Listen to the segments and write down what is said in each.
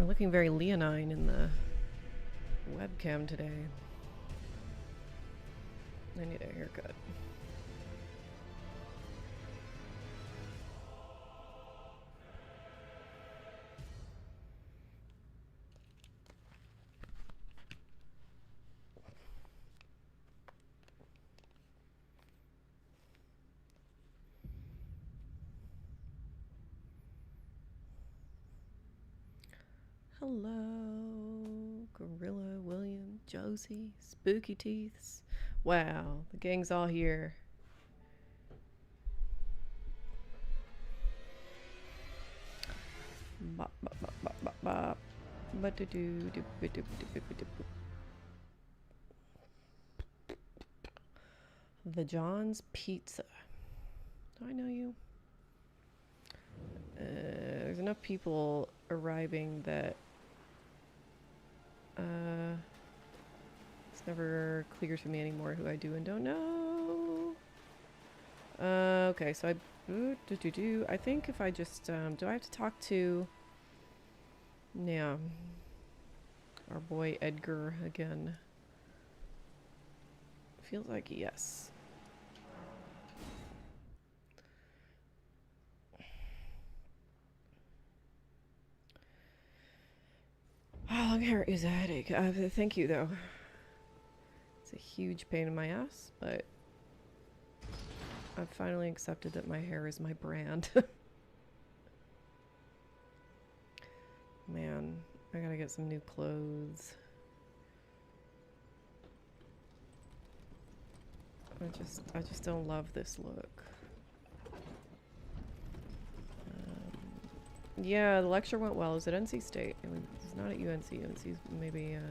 I'm looking very leonine in the webcam today. I need a haircut. Hello, Gorilla, William, Josie, Spooky Teeths. Wow, the gang's all here. Bop, bop, bop, bop, bop, bop. Ba-do-do, do-ba-do-ba-do-ba-do-ba. The John's Pizza. Do I know you? There's enough people arriving that it's never clear to me anymore who I do and don't know. Okay, so I think if I just do I have to talk to our boy Edgar again? Feels like yes. Long hair is a headache. Thank you, though. It's a huge pain in my ass, but I've finally accepted that my hair is my brand. Man, I gotta get some new clothes. I just don't love this look. Yeah, the lecture went well. It was at NC State. It was not at UNC. UNC's maybe a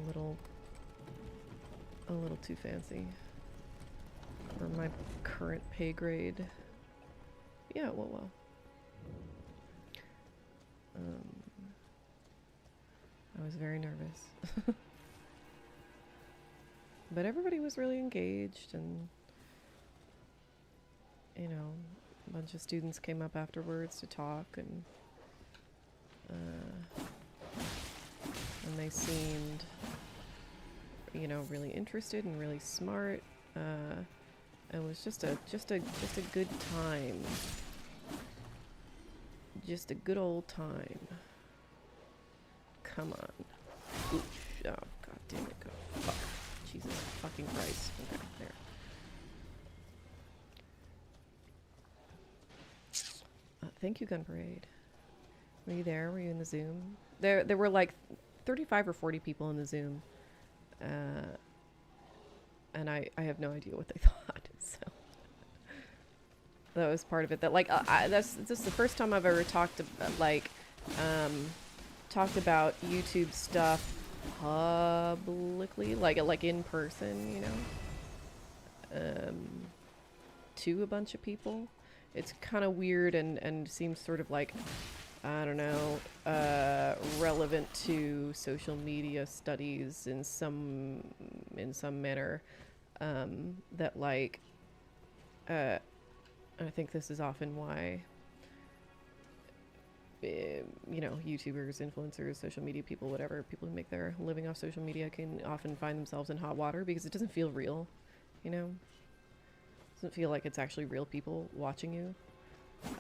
little too fancy for my current pay grade. Yeah, it went well. I was very nervous. But everybody was really engaged, and you know, a bunch of students came up afterwards to talk, and they seemed, you know, really interested and really smart. It was just a good time. Just a good old time. Come on. Ooh, oh, god damn it. Go. Fuck. Jesus fucking Christ. Okay, there. Thank you, Gun Parade. Were you there? Were you in the Zoom? There were like 35 or 40 people in the Zoom. And I have no idea what they thought. So that was part of it. That like this is the first time I've ever talked about YouTube stuff publicly, like in person, you know, to a bunch of people. It's kind of weird and seems sort of like, I don't know, relevant to social media studies in some manner. That like, I think this is often why, you know, YouTubers, influencers, social media people, whatever, people who make their living off social media can often find themselves in hot water because it doesn't feel real, you know? It doesn't feel like it's actually real people watching you,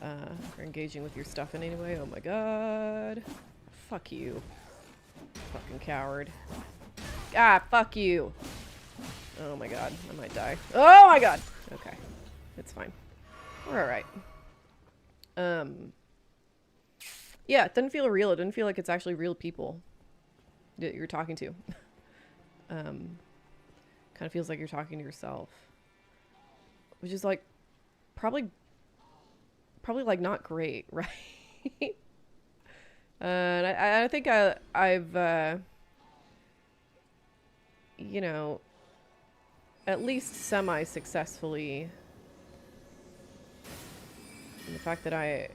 or engaging with your stuff in any way. Oh my god. Fuck you. Fucking coward. Ah, fuck you. Oh my god, I might die. Oh my god! Okay. It's fine. We're alright. Yeah, it doesn't feel real. It doesn't feel like it's actually real people that you're talking to. Kind of feels like you're talking to yourself. Which is like, probably like not great, right? And I think I've, you know, at least semi-successfully, and the fact that I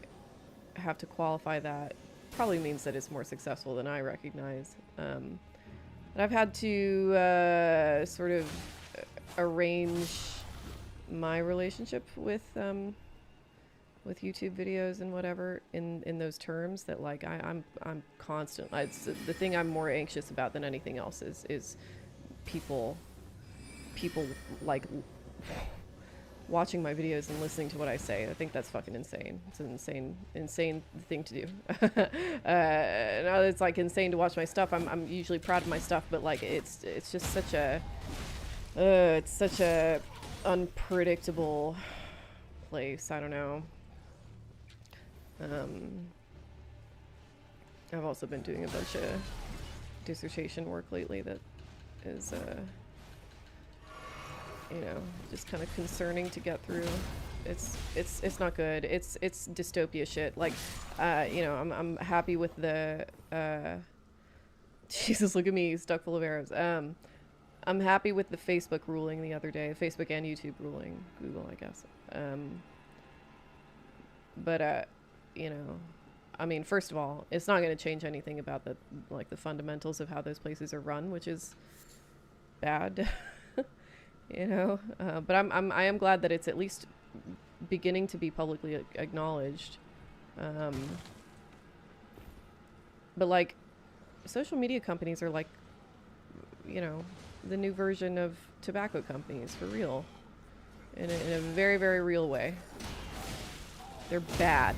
have to qualify that probably means that it's more successful than I recognize. And I've had to sort of arrange my relationship with with YouTube videos and whatever in those terms that like I'm constant. It's the thing I'm more anxious about than anything else is people like watching my videos and listening to what I say. I think that's fucking insane. It's an insane thing to do. Now it's like insane to watch my stuff. I'm usually proud of my stuff, but like it's just such a unpredictable place. I don't know. I've also been doing a bunch of dissertation work lately that is you know, just kind of concerning to get through. It's not good. It's dystopia shit. Like, you know, I'm happy with the Jesus, look at me, stuck full of arrows. I'm happy with the Facebook ruling the other day. Facebook and YouTube ruling. Google, I guess. But you know, I mean, first of all, it's not going to change anything about the like the fundamentals of how those places are run, which is bad. You know, but I am glad that it's at least beginning to be publicly acknowledged. But like, social media companies are like, you know, the new version of tobacco companies for real, in a very, very real way. They're bad.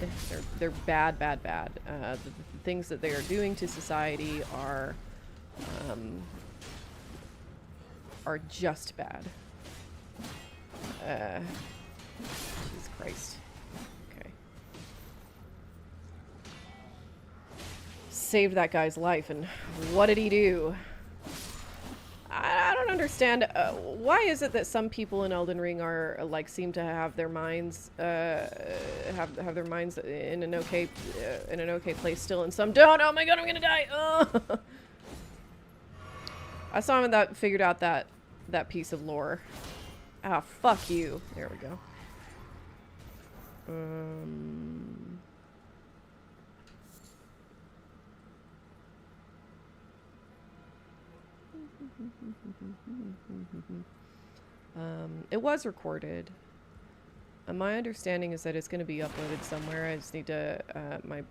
They're bad. The things that they are doing to society are just bad. Jesus Christ. Okay. Saved that guy's life, and what did he do? I don't understand. Why is it that some people in Elden Ring are like seem to have their minds have their minds in an okay place still, and some don't? Oh my god, I'm gonna die! Oh. I saw him that figured out that piece of lore. Ah, fuck you. There we go. It was recorded. My understanding is that it's going to be uploaded somewhere. I just need to. My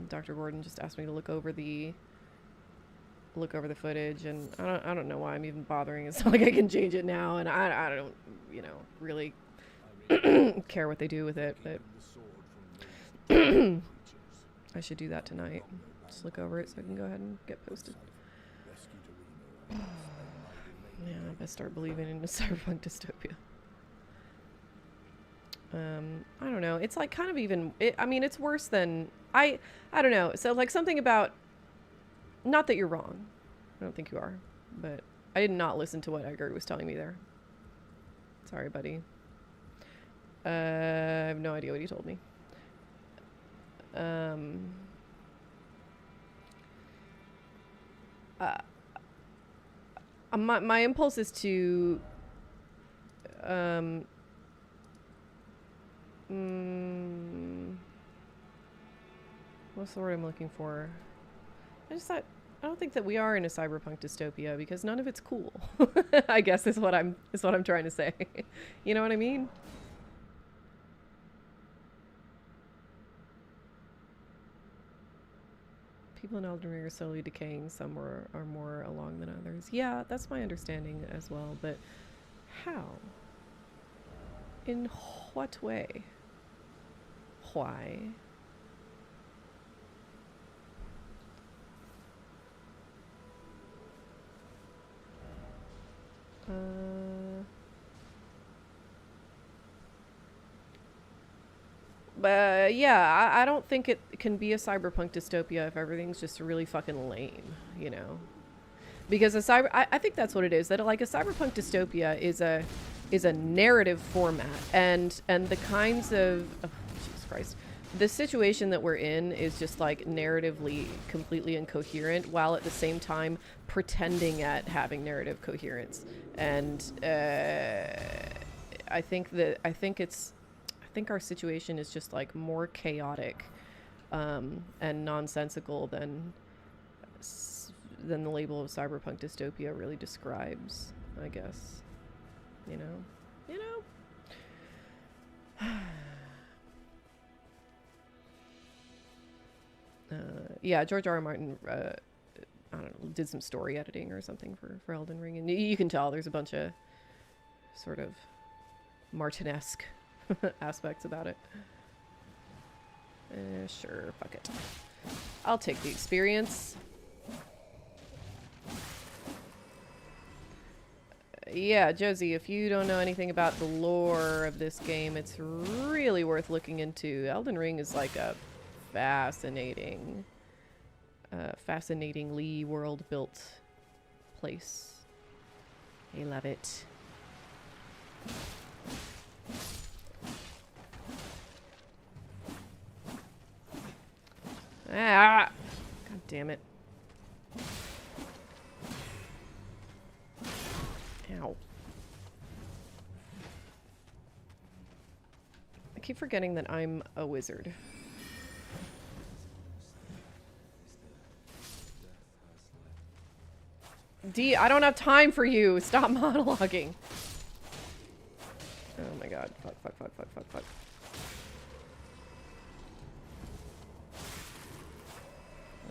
Dr. Gordon just asked me to look over the footage, and I don't know why I'm even bothering. It's not like I can change it now, and I don't, you know, really care what they do with it, but I should do that tonight. Just look over it so I can go ahead and get posted. Yeah, I best start believing in a cyberpunk dystopia. I don't know. It's like kind of even. I mean, it's worse than I don't know. So like something about. Not that you're wrong. I don't think you are, but I did not listen to what Edgar was telling me there. Sorry, buddy. I have no idea what he told me. My impulse is to what's the word I'm looking for? I don't think that we are in a cyberpunk dystopia because none of it's cool. I guess is what I'm trying to say. You know what I mean? People in Elden Ring are slowly decaying. Some are more along than others. Yeah, that's my understanding as well. But how? In what way? Why? But yeah, I don't think it can be a cyberpunk dystopia if everything's just really fucking lame, you know? Because I think that's what it is. That like a cyberpunk dystopia is a narrative format, and the kinds of Jesus Christ, the situation that we're in is just like narratively completely incoherent, while at the same time pretending at having narrative coherence. And I think our situation is just like more chaotic and nonsensical than the label of cyberpunk dystopia really describes, I guess. You know. Yeah, George R. R. Martin, I don't know, did some story editing or something for Elden Ring. And you can tell there's a bunch of sort of Martin-esque aspects about it. Sure, fuck it. I'll take the experience. Yeah, Josie, if you don't know anything about the lore of this game, it's really worth looking into. Elden Ring is like a fascinatingly world-built place. I love it. Ah! God damn it. Ow. I keep forgetting that I'm a wizard. D, I don't have time for you. Stop monologuing. Oh my god. Fuck, fuck, fuck, fuck, fuck, fuck.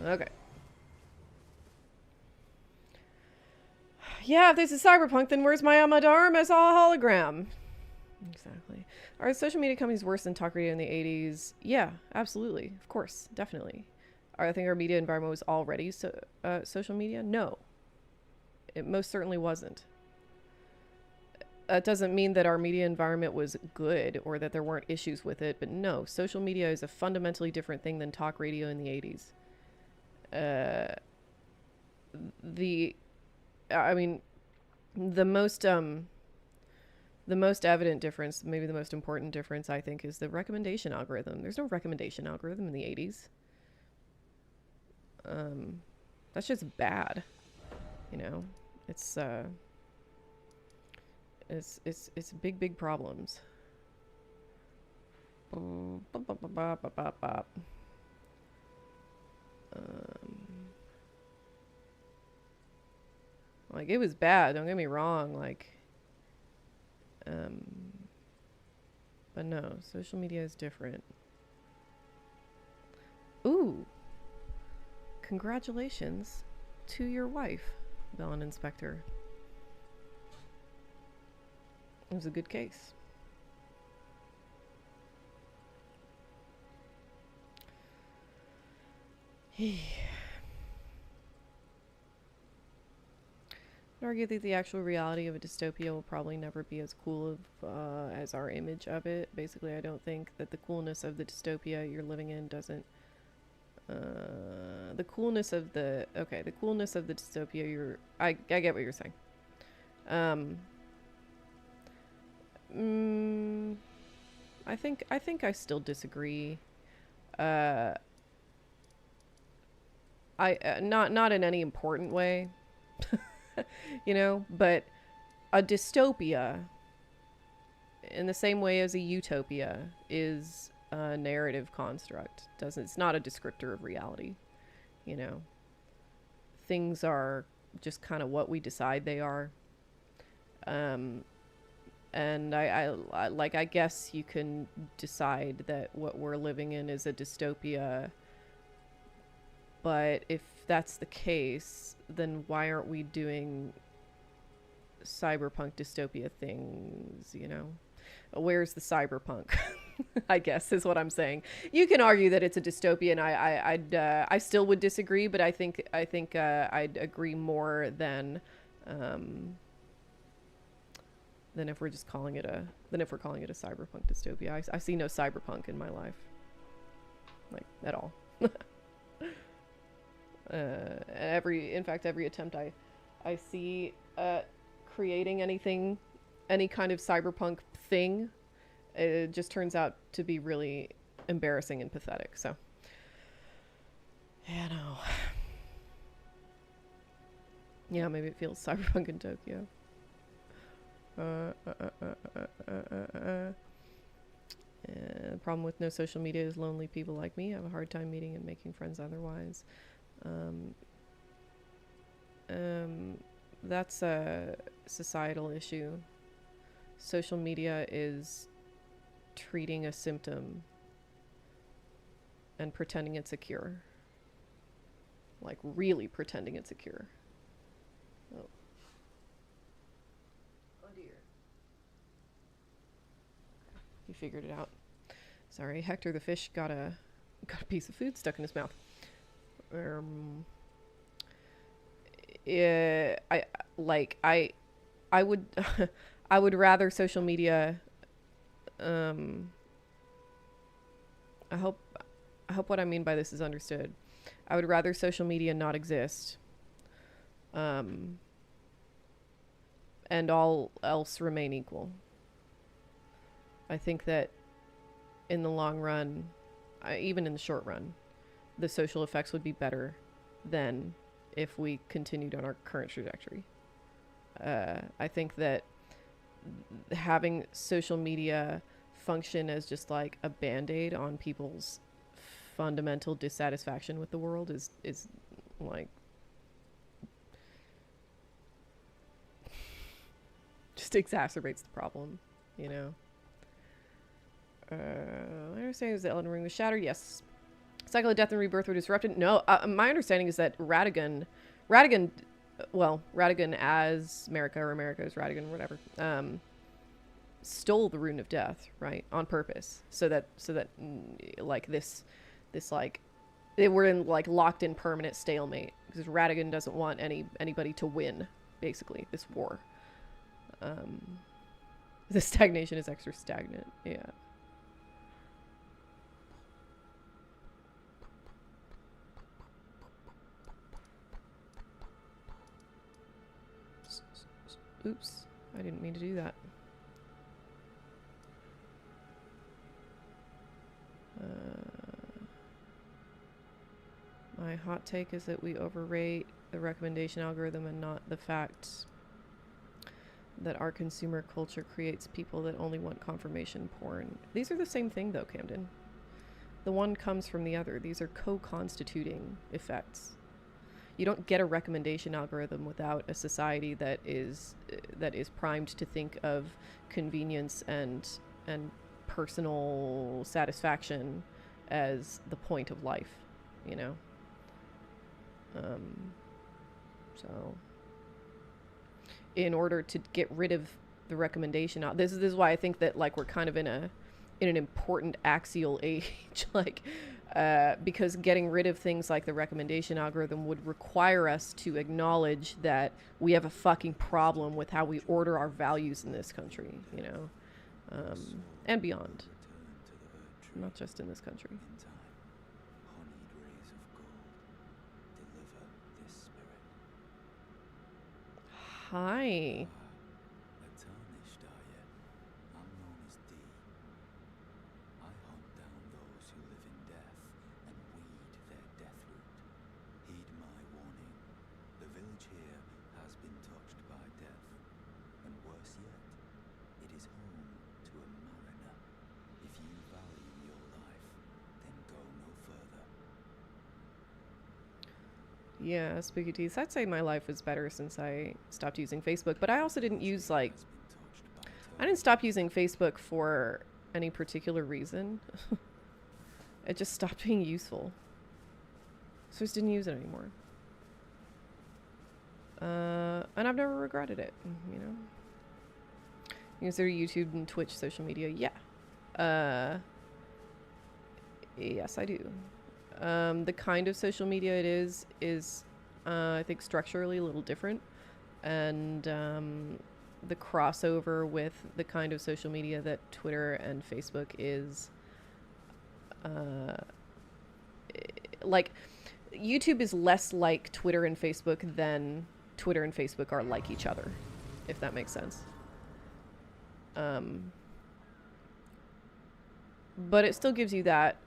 Okay. Yeah, if this is cyberpunk, then where's my Amadarm as a hologram? Exactly. Are social media companies worse than talk radio in the 80s? Yeah, absolutely. Of course. Definitely. I think our media environment was already social media? No. It most certainly wasn't. That doesn't mean that our media environment was good or that there weren't issues with it, but no, social media is a fundamentally different thing than talk radio in the 80s. I mean, the most evident difference, maybe the most important difference, I think, is the recommendation algorithm. There's no recommendation algorithm in the 80s. That's just bad. You know, it's big problems. Like, it was bad, don't get me wrong, like, but no, social media is different. Ooh, congratulations to your wife, Bellin Inspector. It was a good case. I'd argue that the actual reality of a dystopia will probably never be as cool as our image of it. Basically, I don't think that the coolness of the dystopia you're living in doesn't... the coolness of the... Okay, the coolness of the dystopia you're... I get what you're saying. I think I still disagree. Not in any important way. You know, but a dystopia, in the same way as a utopia, is a narrative construct. It's not a descriptor of reality. You know, things are just kind of what we decide they are. And I guess you can decide that what we're living in is a dystopia. But if that's the case, then why aren't we doing cyberpunk dystopia things, you know? Where's the cyberpunk? I guess is what I'm saying. You can argue that it's a dystopia, and I still would disagree, but I think I'd agree more than if we're just calling it a cyberpunk dystopia. I see no cyberpunk in my life, like, at all. In fact, every attempt I see at creating any kind of cyberpunk thing, it just turns out to be really embarrassing and pathetic. So, yeah, no. Yeah, maybe it feels cyberpunk in Tokyo. The problem with no social media is lonely people like me have a hard time meeting and making friends otherwise. That's a societal issue. Social media is treating a symptom and pretending it's a cure. Like really pretending it's secure. Oh. Oh dear. He figured it out. Sorry, Hector the fish got a piece of food stuck in his mouth. I would I would rather social media. I hope what I mean by this is understood. I would rather social media not exist, and all else remain equal. I think that in the long run, even in the short run, the social effects would be better than if we continued on our current trajectory. I think that having social media function as just like a band-aid on people's fundamental dissatisfaction with the world is like just exacerbates the problem, you know. My understanding is that Elden Ring was shattered. Yes. Cycle of death and rebirth were disrupted. No, my understanding is that Radagon as Marika, or Marika as Radagon, whatever, stole the rune of death, right, on purpose, so that like this like they were in like locked in permanent stalemate because Radagon doesn't want anybody to win, basically, this war. The stagnation is extra stagnant. Yeah. Oops, I didn't mean to do that. My hot take is that we overrate the recommendation algorithm and not the fact that our consumer culture creates people that only want confirmation porn. These are the same thing though, Camden. The one comes from the other. These are co-constituting effects. You don't get a recommendation algorithm without a society that is primed to think of convenience and personal satisfaction as the point of life, you know. So in order to get rid of the recommendation, this is why I think that like we're kind of in an important axial age, like. Because getting rid of things like the recommendation algorithm would require us to acknowledge that we have a fucking problem with how we order our values in this country, you know, and beyond, not just in this country. Hi. Yeah, spooky teeth. I'd say my life was better since I stopped using Facebook, but I also didn't use I didn't stop using Facebook for any particular reason. It just stopped being useful. So I just didn't use it anymore. And I've never regretted it, you know. You consider YouTube and Twitch social media? Yeah. Yes, I do. The kind of social media it is I think structurally a little different, and the crossover with the kind of social media that Twitter and Facebook is, like YouTube is less like Twitter and Facebook than Twitter and Facebook are like each other, if that makes sense. But it still gives you that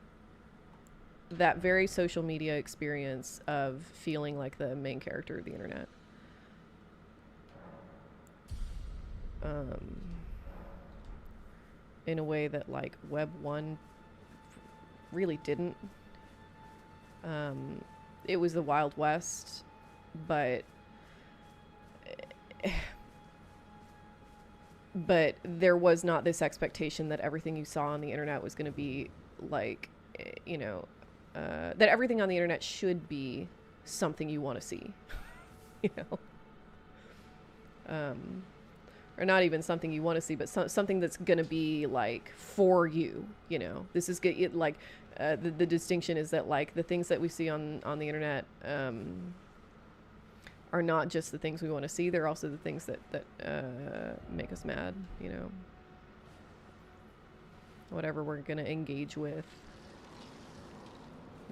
very social media experience of feeling like the main character of the internet. In a way that like Web 1 really didn't. It was the Wild West, but there was not this expectation that everything you saw on the internet was going to be like, you know, that everything on the internet should be something you want to see, you know, or not even something you want to see, but something that's gonna be like for you, you know. This is good. Like the distinction is that like the things that we see on the internet are not just the things we want to see. They're also the things that make us mad, you know. Whatever we're gonna engage with.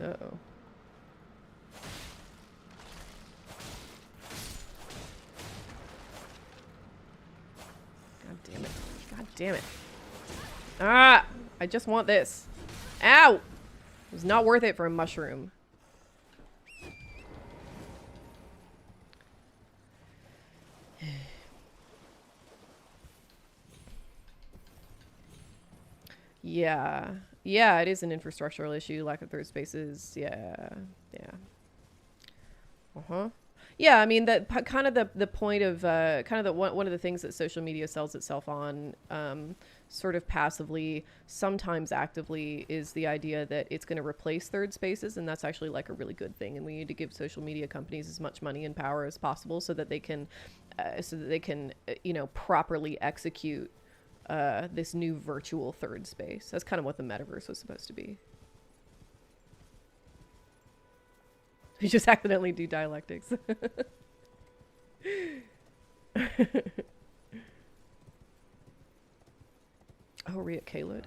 Uh-oh. God damn it. God damn it. Ah! I just want this. Ow! It was not worth it for a mushroom. Yeah. Yeah, it is an infrastructural issue. Lack of third spaces. Yeah. Yeah. Uh-huh. Yeah, I mean, that kind of the point of kind of the one of the things that social media sells itself on, sort of passively, sometimes actively, is the idea that it's going to replace third spaces, and that's actually like a really good thing. And we need to give social media companies as much money and power as possible so that they can, you know, properly execute this new virtual third space. That's kind of what the metaverse was supposed to be. You just accidentally do dialectics. Oh, are we at Caelid?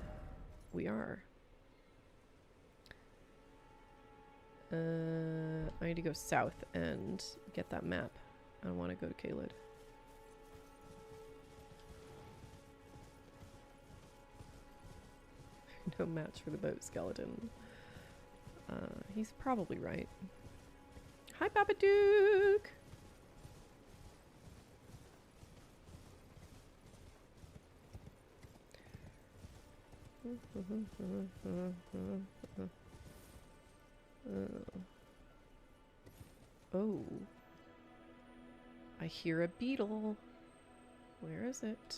We are. I need to go south and get that map. I want to go to Caelid. No match for the boat skeleton. He's probably right. Hi, Babadook! Oh. I hear a beetle. Where is it?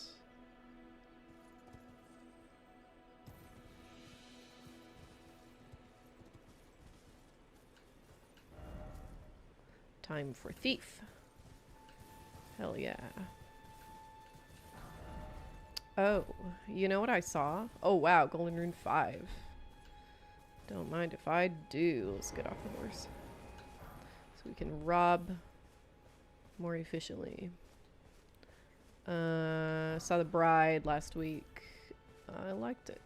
Time for thief. Hell yeah. Oh, you know what I saw? Oh wow, Golden Rune 5. Don't mind if I do. Let's get off the horse. So we can rob more efficiently. Saw The Bride last week. I liked it.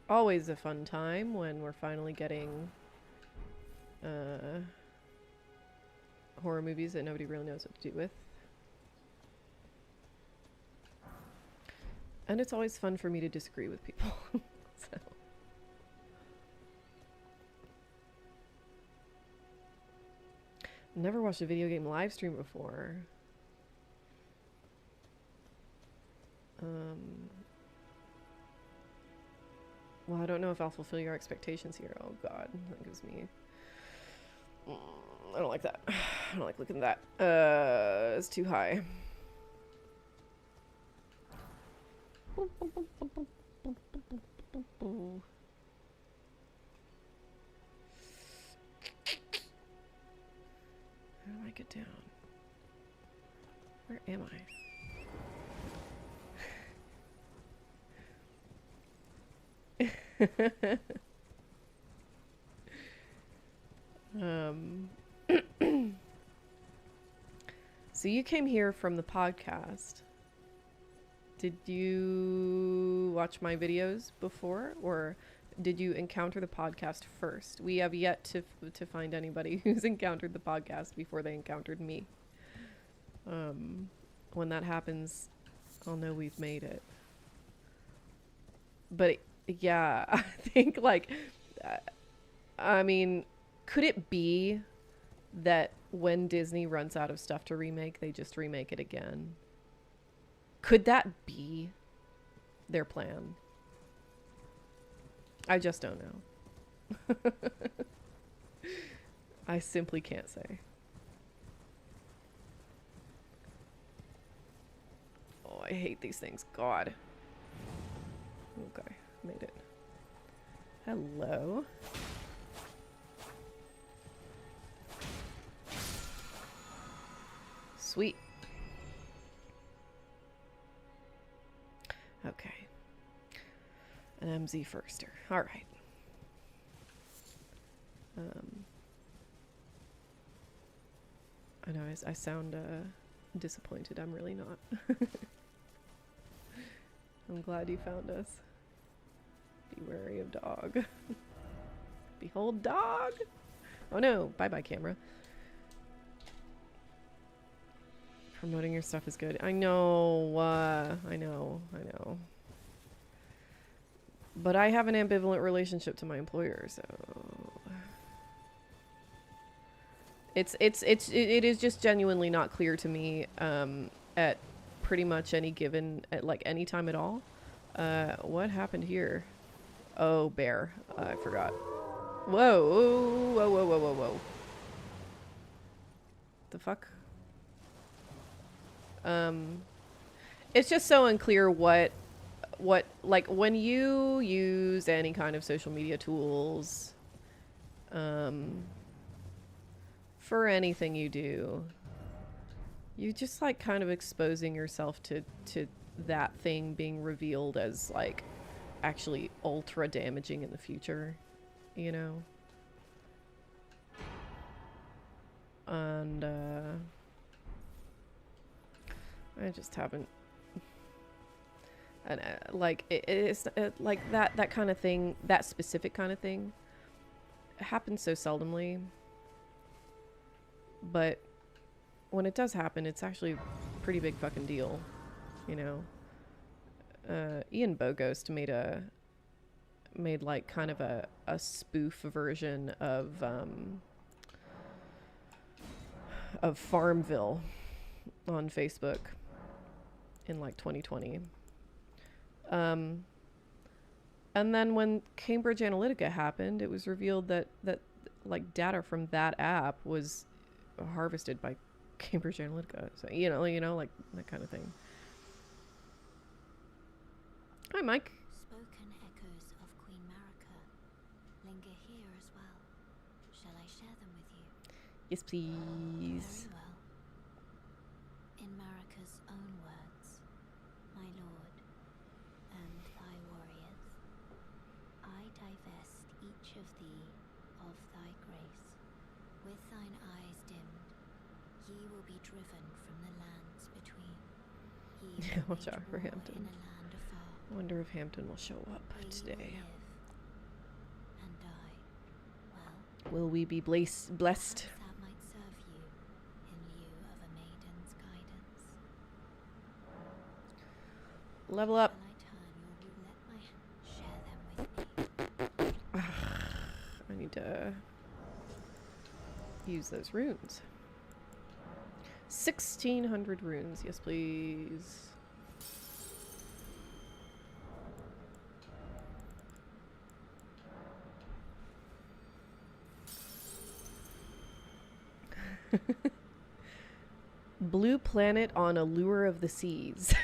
Always a fun time when we're finally getting horror movies that nobody really knows what to do with. And it's always fun for me to disagree with people. So. Never watched a video game live stream before. Well, I don't know if I'll fulfill your expectations here. Oh god, that gives me... I don't like that. I don't like looking at that. It's too high. How do I get down? Where am I? So you came here from the podcast. Did you watch my videos before, or did you encounter the podcast first? We have yet to find anybody who's encountered the podcast before they encountered me. When that happens, I'll know we've made it. But yeah, I think like, I mean, could it be that when Disney runs out of stuff to remake, they just remake it again? Could that be their plan? I just don't know. I simply can't say. Oh, I hate these things. God. Okay, made it. Hello. Sweet. Okay. An MZ firster. Alright. I know I sound disappointed. I'm really not. I'm glad you found us. Be wary of dog. Behold dog! Oh no! Bye-bye camera. Promoting your stuff is good. I know, I know. But I have an ambivalent relationship to my employer, so... It is just genuinely not clear to me, at pretty much any given, at like any time at all. What happened here? Oh, bear. I forgot. Whoa, whoa. The fuck? It's just so unclear what, like, when you use any kind of social media tools, for anything you do, you just like kind of exposing yourself to that thing being revealed as like actually ultra damaging in the future, you know? And I just haven't, and like it's like that kind of thing, that specific kind of thing happens so seldomly. But when it does happen, it's actually a pretty big fucking deal, you know? Ian Bogost made like kind of a spoof version of Farmville on Facebook in like 2020. And then when Cambridge Analytica happened, it was revealed that like data from that app was harvested by Cambridge Analytica. So you know, like that kind of thing. Hi, Mike. Spoken echoes of Queen Marika linger here as well. Shall I share them with you? Yes, please. Very well. In Marika's own words, my lord, and thy warriors, I divest each of thee of thy grace. With thine eyes dimmed, ye will be driven from the lands between. Ye will Watch out for wage war Hampton. in a land afar. I wonder if Hampton will show up Where ye today. will live and die. Well, Will we be blessed? perhaps that might serve you in lieu of a maiden's guidance. Level up. Shall I turn your roulette my share them with me? I need to use those runes. 1,600 runes. Yes, please. Blue planet on Allure of the Seas.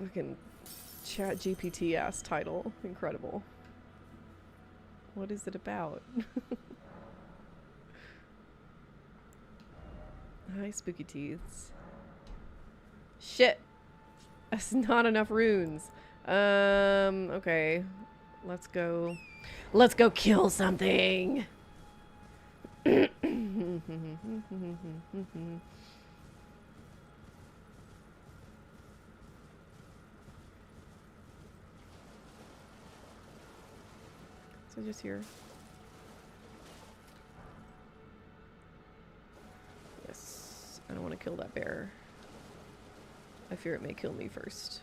Fucking Chat GPT ass title. Incredible. What is it about? Hi, spooky teeths. Shit. That's not enough runes. Okay. Let's go. Let's go kill something. So just here. Yes. I don't want to kill that bear. I fear it may kill me first.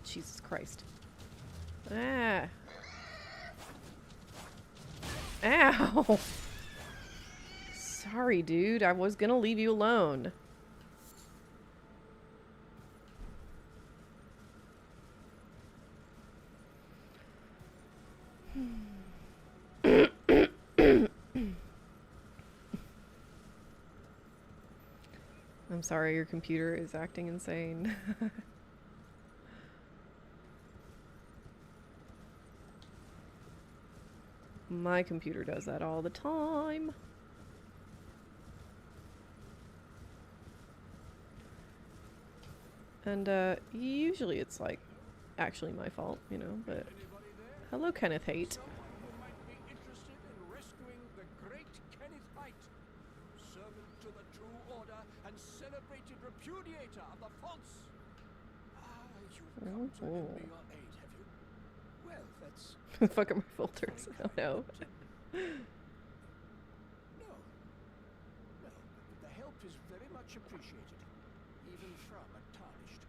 Jesus Christ. Ah. Ow. Sorry, dude. I was gonna leave you alone. Sorry, your computer is acting insane. My computer does that all the time. And usually it's like actually my fault, you know, but hello, Kenneth Haight. Someone who might be interested in rescuing the great Kenneth Haight, servant to the true order and celebrated repudiator of the false. You've come to lend me your aid, have you? Well, that's Fuck are my filters? Oh no. no, but the help is very much appreciated, even from a tarnished.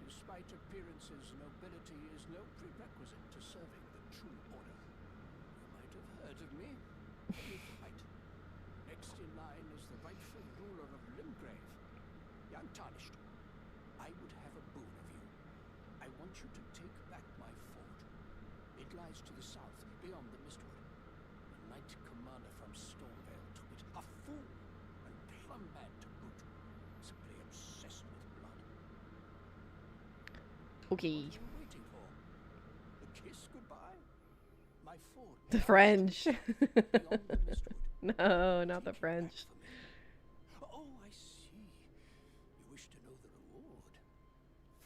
Despite appearances, nobility is no prerequisite to serving the true order. You might have heard of me. Kenneth Haight. Next in line is the rightful ruler of Limgrave, young tarnished. I would have a boon of you. I want you to take back my fort. It lies to the south, beyond the Mistwood. The Knight Commander from Stormvale took it. A fool, and plumb mad to boot. Simply obsessed with blood. Okay. What are you waiting for? A kiss goodbye? My fort. The French. Beyond the Mistwood. No, not the Take it back French. for me. Oh, I see. You wish to know the reward.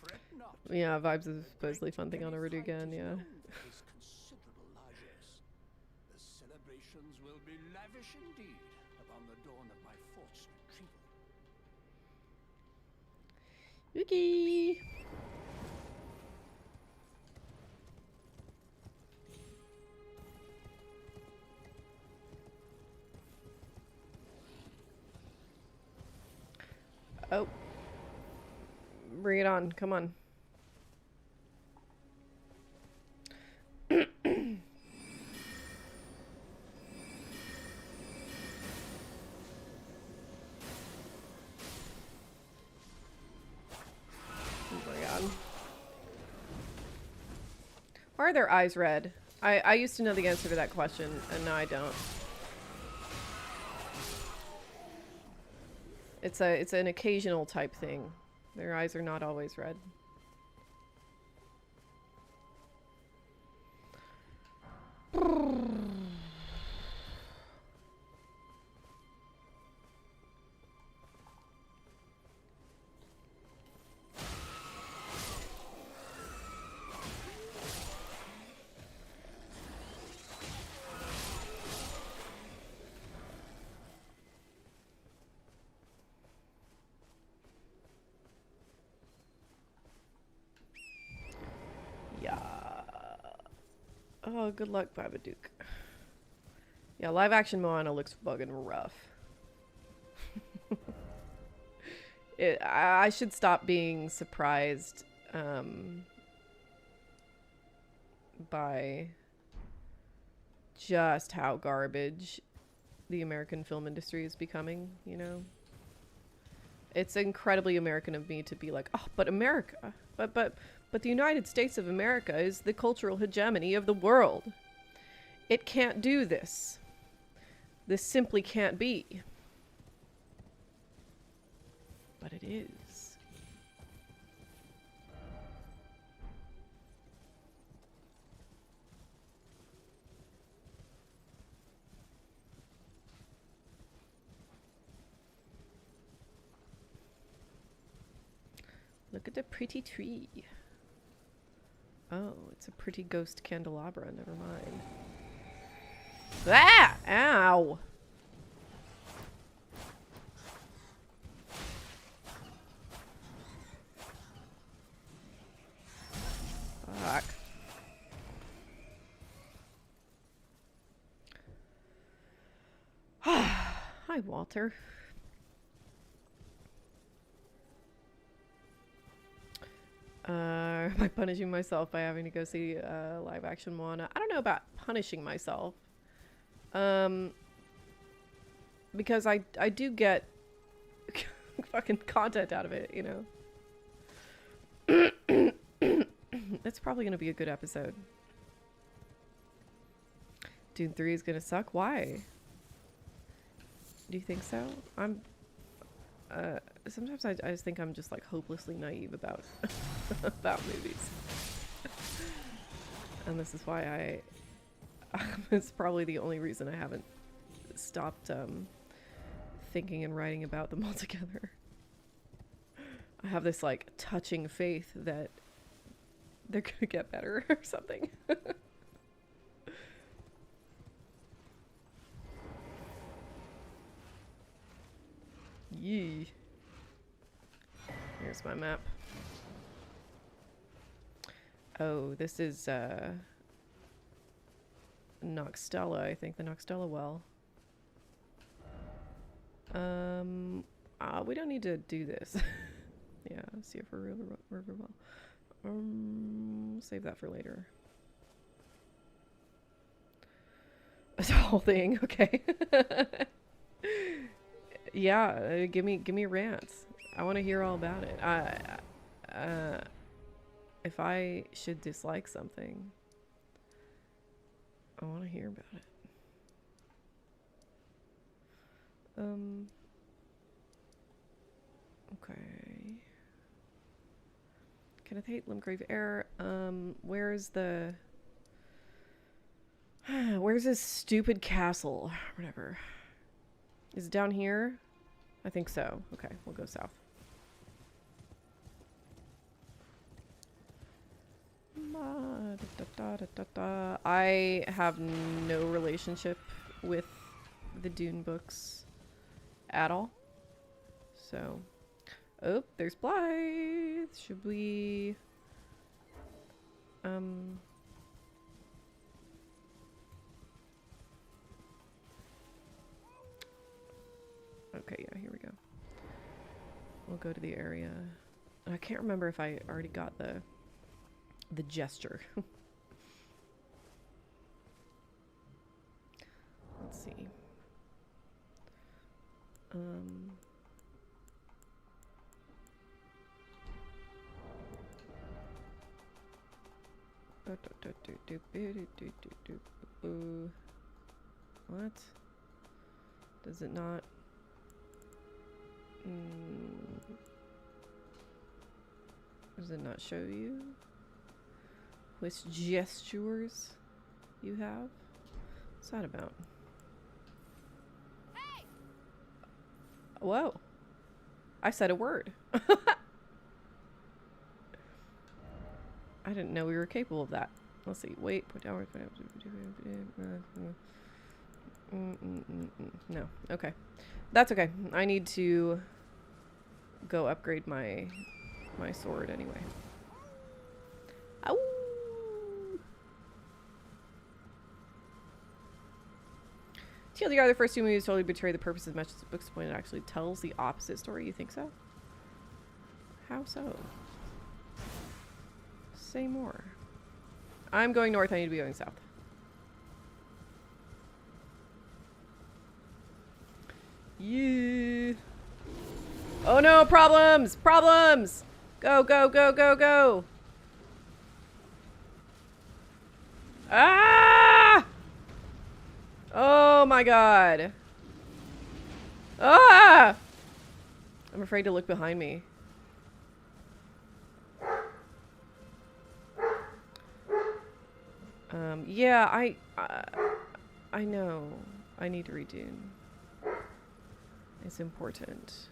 Fret not. Yeah, Vibes is supposedly fun thing on a Redo again, yeah. His considerable largesse. The celebrations will be lavish indeed upon the dawn of my fort's retrieval. Yuki! Oh. Bring it on, come on. Bring it on. Why are their eyes red? I used to know the answer to that question, and now I don't. It's an occasional type thing. Their eyes are not always red. Yeah. Oh, good luck, Babadook. Yeah, live action Moana looks fucking rough. I should stop being surprised by just how garbage the American film industry is becoming, you know? It's incredibly American of me to be like, oh, but America, but the United States of America is the cultural hegemony of the world. It can't do this. This simply can't be. But it is. Look at the pretty tree. Oh, it's a pretty ghost candelabra. Never mind. Ah! Ow! Fuck. Hi, Walter. Am I punishing myself by having to go see live action Moana? I don't know about punishing myself. Because I do get fucking content out of it, you know? That's probably going to be a good episode. Dune 3 is going to suck? Why? Do you think so? sometimes I just think I'm just like hopelessly naive about about movies. And this is why it's probably the only reason I haven't stopped thinking and writing about them altogether. I have this like touching faith that they're gonna get better or something. Yee. Here's my map. Oh, this is Noxtella, I think, the Noxtella well. We don't need to do this. Yeah, see if we're river well. Save that for later. That's the whole thing, okay. Yeah, give me rants. I want to hear all about it. If I should dislike something, I want to hear about it. Okay. Kenneth Haight, Limgrave Air. Where's the... Where's this stupid castle? Whatever. Is it down here? I think so. Okay, we'll go south. I have no relationship with the Dune books at all. So, oh, there's Blythe. Should we okay, yeah, here we go. We'll go to the area. I can't remember if I already got the gesture. Let's see. What? Does it not? Does it not show you which gestures you have? What's that about? Hey! Whoa. I said a word. I didn't know we were capable of that. Let's see. Wait. Put down. No. Okay. That's okay. I need to go upgrade my sword anyway. Ow! TLDR, the first two movies totally betray the purpose as much as the book's point. It actually tells the opposite story. You think so? How so? Say more. I'm going north. I need to be going south. Yeah. Oh no, problems! Problems! Go, go, go, go, go! Ah! Oh my god. Ah! I'm afraid to look behind me. Yeah, I know. I need to redune. It's important.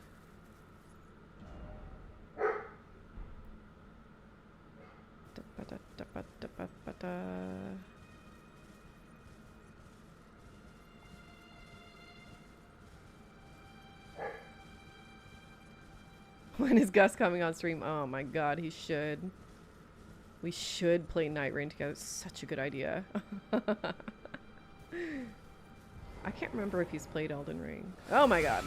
When is Gus coming on stream? Oh my god, he should. We should play Night Rain together. It's such a good idea. I can't remember if he's played Elden Ring. Oh my god.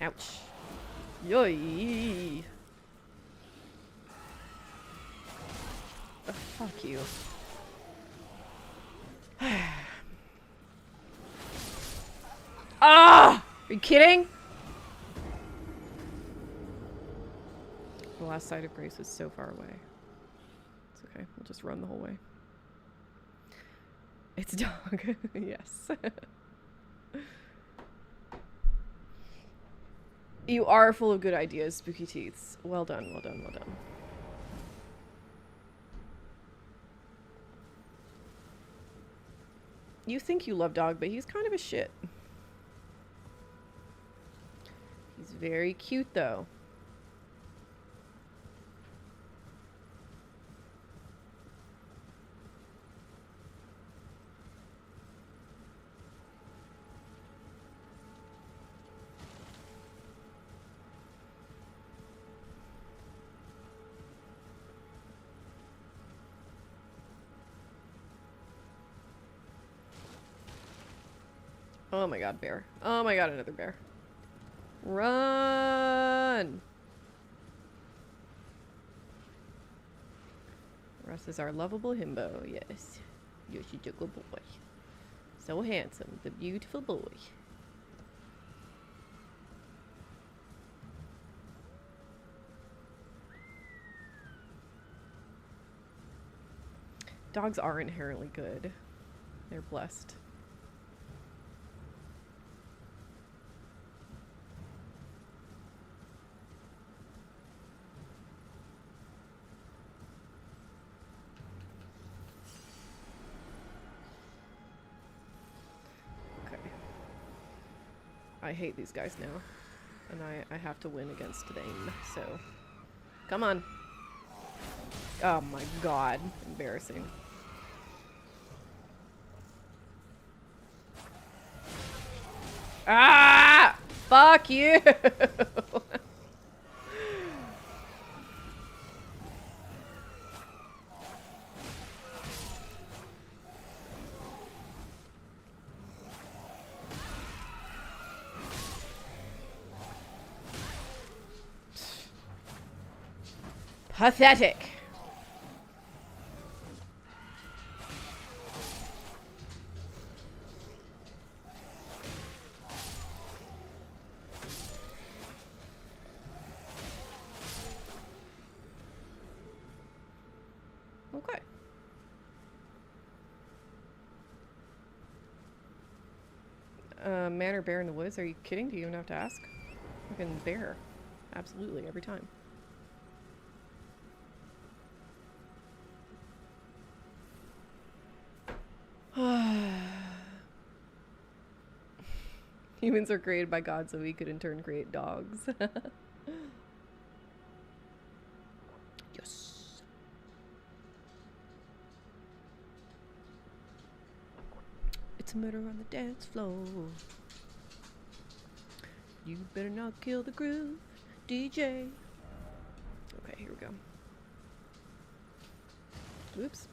Ouch. Yoy. Oh, fuck you. Ah! Are you kidding? The last sight of Grace is so far away. It's okay. We'll just run the whole way. It's dog. Yes. You are full of good ideas, Spooky Teeths. Well done, well done, well done. You think you love dog, but he's kind of a shit. He's very cute, though. Oh my god, bear. Oh my god, another bear. Run! Russ is our lovable himbo, yes. You're such a good boy. So handsome, the beautiful boy. Dogs are inherently good. They're blessed. I hate these guys now. And I have to win against them, so... Come on. Oh my god. Embarrassing. Ah! Fuck you! Pathetic. Okay. Man or bear in the woods? Are you kidding? Do you even have to ask? Fucking bear. Absolutely, every time. Humans are created by God, so we could in turn create dogs. Yes. It's a murder on the dance floor. You better not kill the groove, DJ. Okay, here we go. Oops.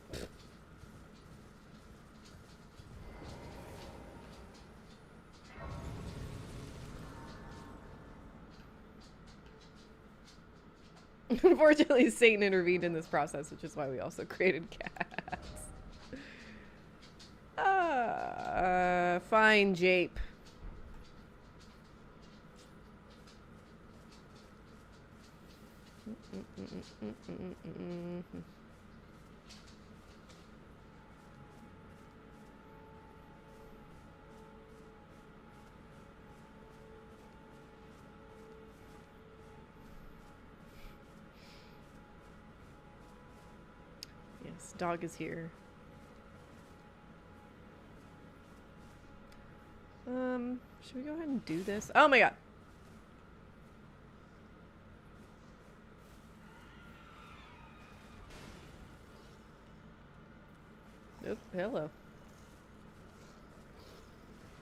Unfortunately, Satan intervened in this process, which is why we also created cats. Fine, Jape. Yes, dog is here. Should we go ahead and do this? Oh my god. Oop, hello.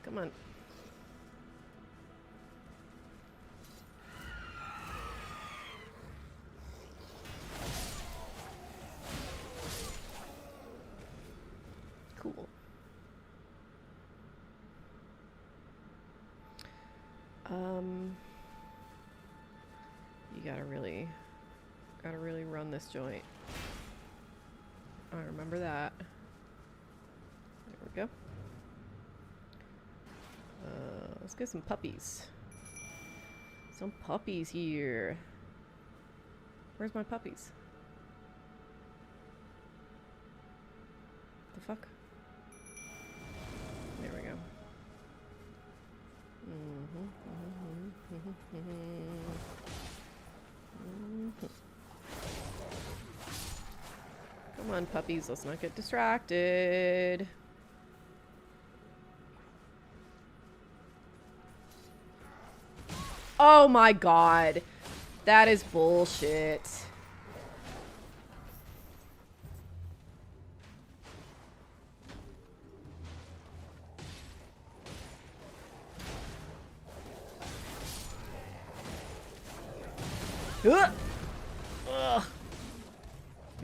Come on. Cool. You gotta really run this joint. I remember that. There we go. Let's get some puppies. Some puppies here. Where's my puppies? The fuck? Come on, puppies, let's not get distracted. Oh my god. That is bullshit. Ugh. Ugh.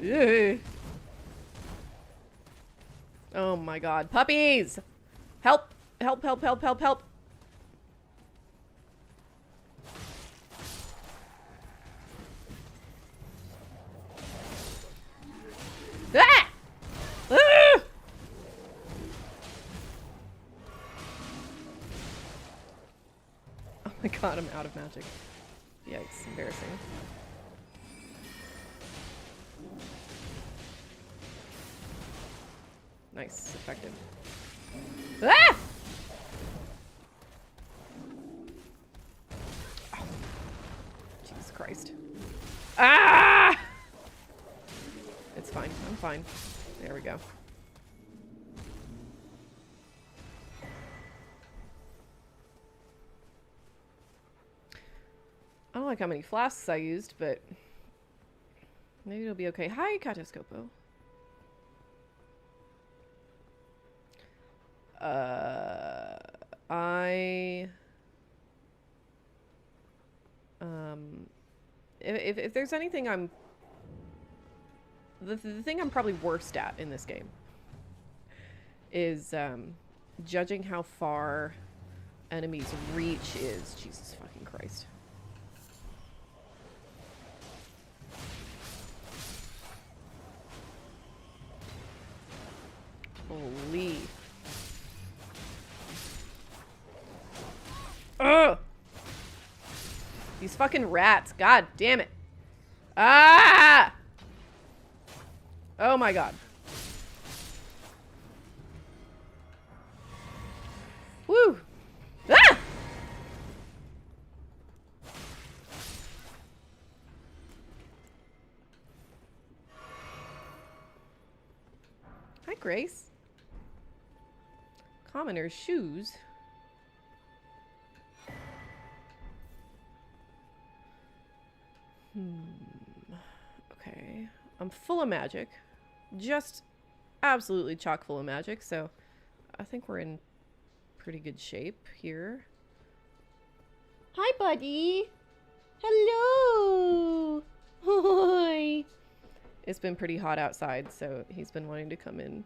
Yeah. Oh my god. Puppies! Help! Help, help, help, help, help! Ah! Ah! Oh my god, I'm out of magic. Yikes, embarrassing. Nice, effective. Ah! Oh. Jesus Christ. Ah! It's fine, I'm fine. There we go. I don't like how many flasks I used, but maybe it'll be okay. Hi, Catoscopo. If there's anything the thing I'm probably worst at in this game is judging how far enemies' reach is. Jesus fucking Christ. Holy. Ugh! These fucking rats. God damn it. Ah! Oh my god. Woo! Ah! Hi, Grace. Commoner's shoes. Okay. I'm full of magic. Just absolutely chock full of magic, so I think we're in pretty good shape here. Hi, buddy. Hello. Hi. It's been pretty hot outside, so he's been wanting to come in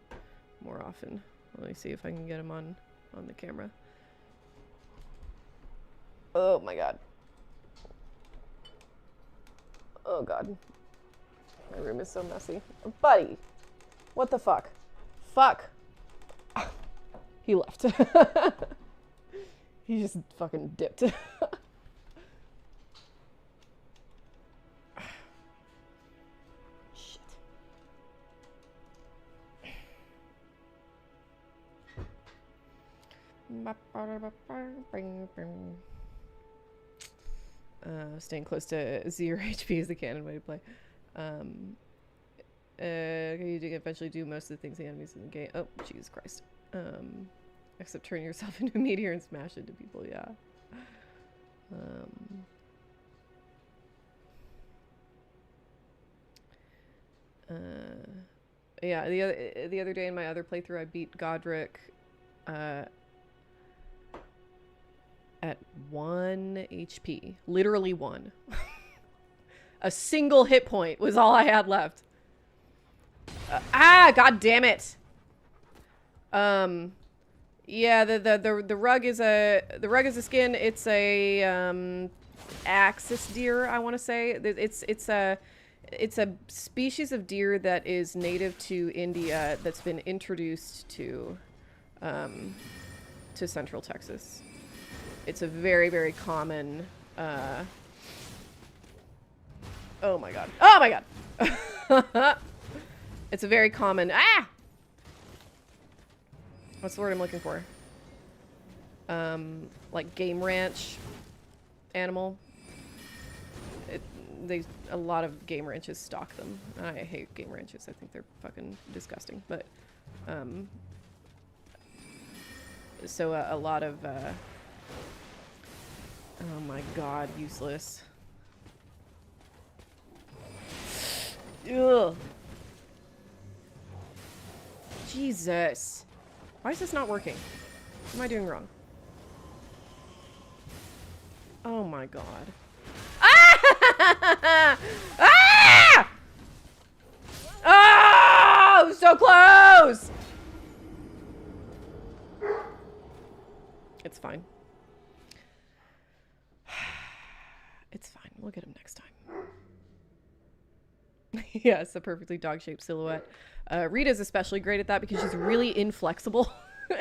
more often. Let me see if I can get him on the camera. Oh my god. Oh god. My room is so messy. Buddy! What the fuck? Fuck! He left. He just fucking dipped. Shit. Staying close to 0 HP is the canon way to play. You do eventually do most of the things the enemies in the game. Oh, Jesus Christ. Except turn yourself into a meteor and smash into people, yeah. Yeah, the other day in my other playthrough I beat Godric at 1 HP. Literally 1. A single hit point was all I had left. God damn it. Yeah, the rug is a skin. It's a axis deer, I want to say. It's a species of deer that is native to India that's been introduced to Central Texas. It's a very, very common oh my god. Oh my god. It's a very common what's the word I'm looking for? Like game ranch animal. A lot of game ranches stock them. I hate game ranches. I think they're fucking disgusting. But so a lot of oh my god, useless. Ugh. Jesus. Why is this not working? What am I doing wrong? Oh my god. Ah! Ah! Oh, so close! It's fine. It's fine. We'll get him next time. Yes, a perfectly dog-shaped silhouette. Rita's especially great at that because she's really inflexible.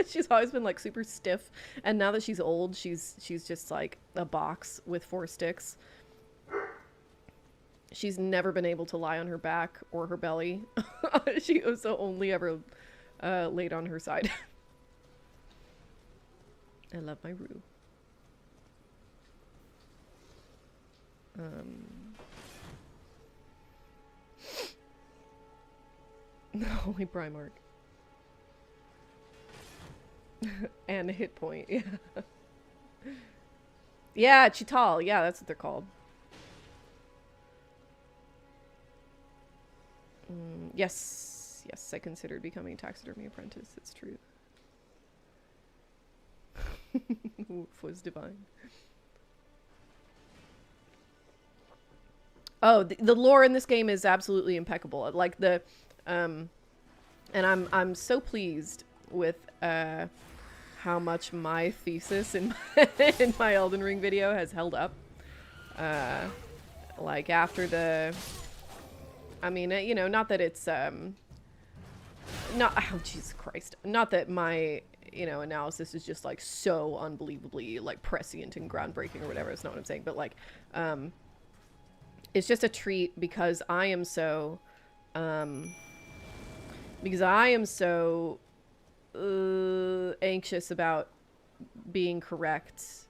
She's always been like super stiff, and now that she's old, she's just like a box with 4 sticks. She's never been able to lie on her back or her belly. She was only ever laid on her side. I love my Roo. Holy Primarch. And a hit point, yeah. Yeah, Chital, yeah, that's what they're called. Yes, I considered becoming a taxidermy apprentice, it's true. Oof, was divine. Oh, the lore in this game is absolutely impeccable. Like the, and I'm so pleased with how much my thesis in in my Elden Ring video has held up. Like after the, I mean, you know, not that it's not, oh Jesus Christ, not that my, you know, analysis is just like so unbelievably like prescient and groundbreaking or whatever. That's not what I'm saying, but like it's just a treat because I am so anxious about being correct,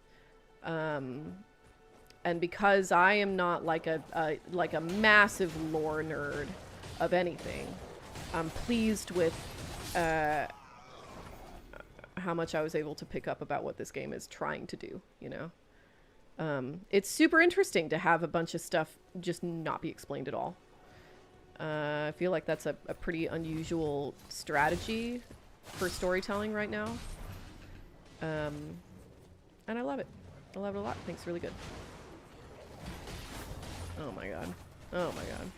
and because I am not like a massive lore nerd of anything, I'm pleased with how much I was able to pick up about what this game is trying to do, you know? It's super interesting to have a bunch of stuff just not be explained at all. I feel like that's a pretty unusual strategy for storytelling right now. And I love it. I love it a lot. I think it's really good. Oh my god. Oh my god.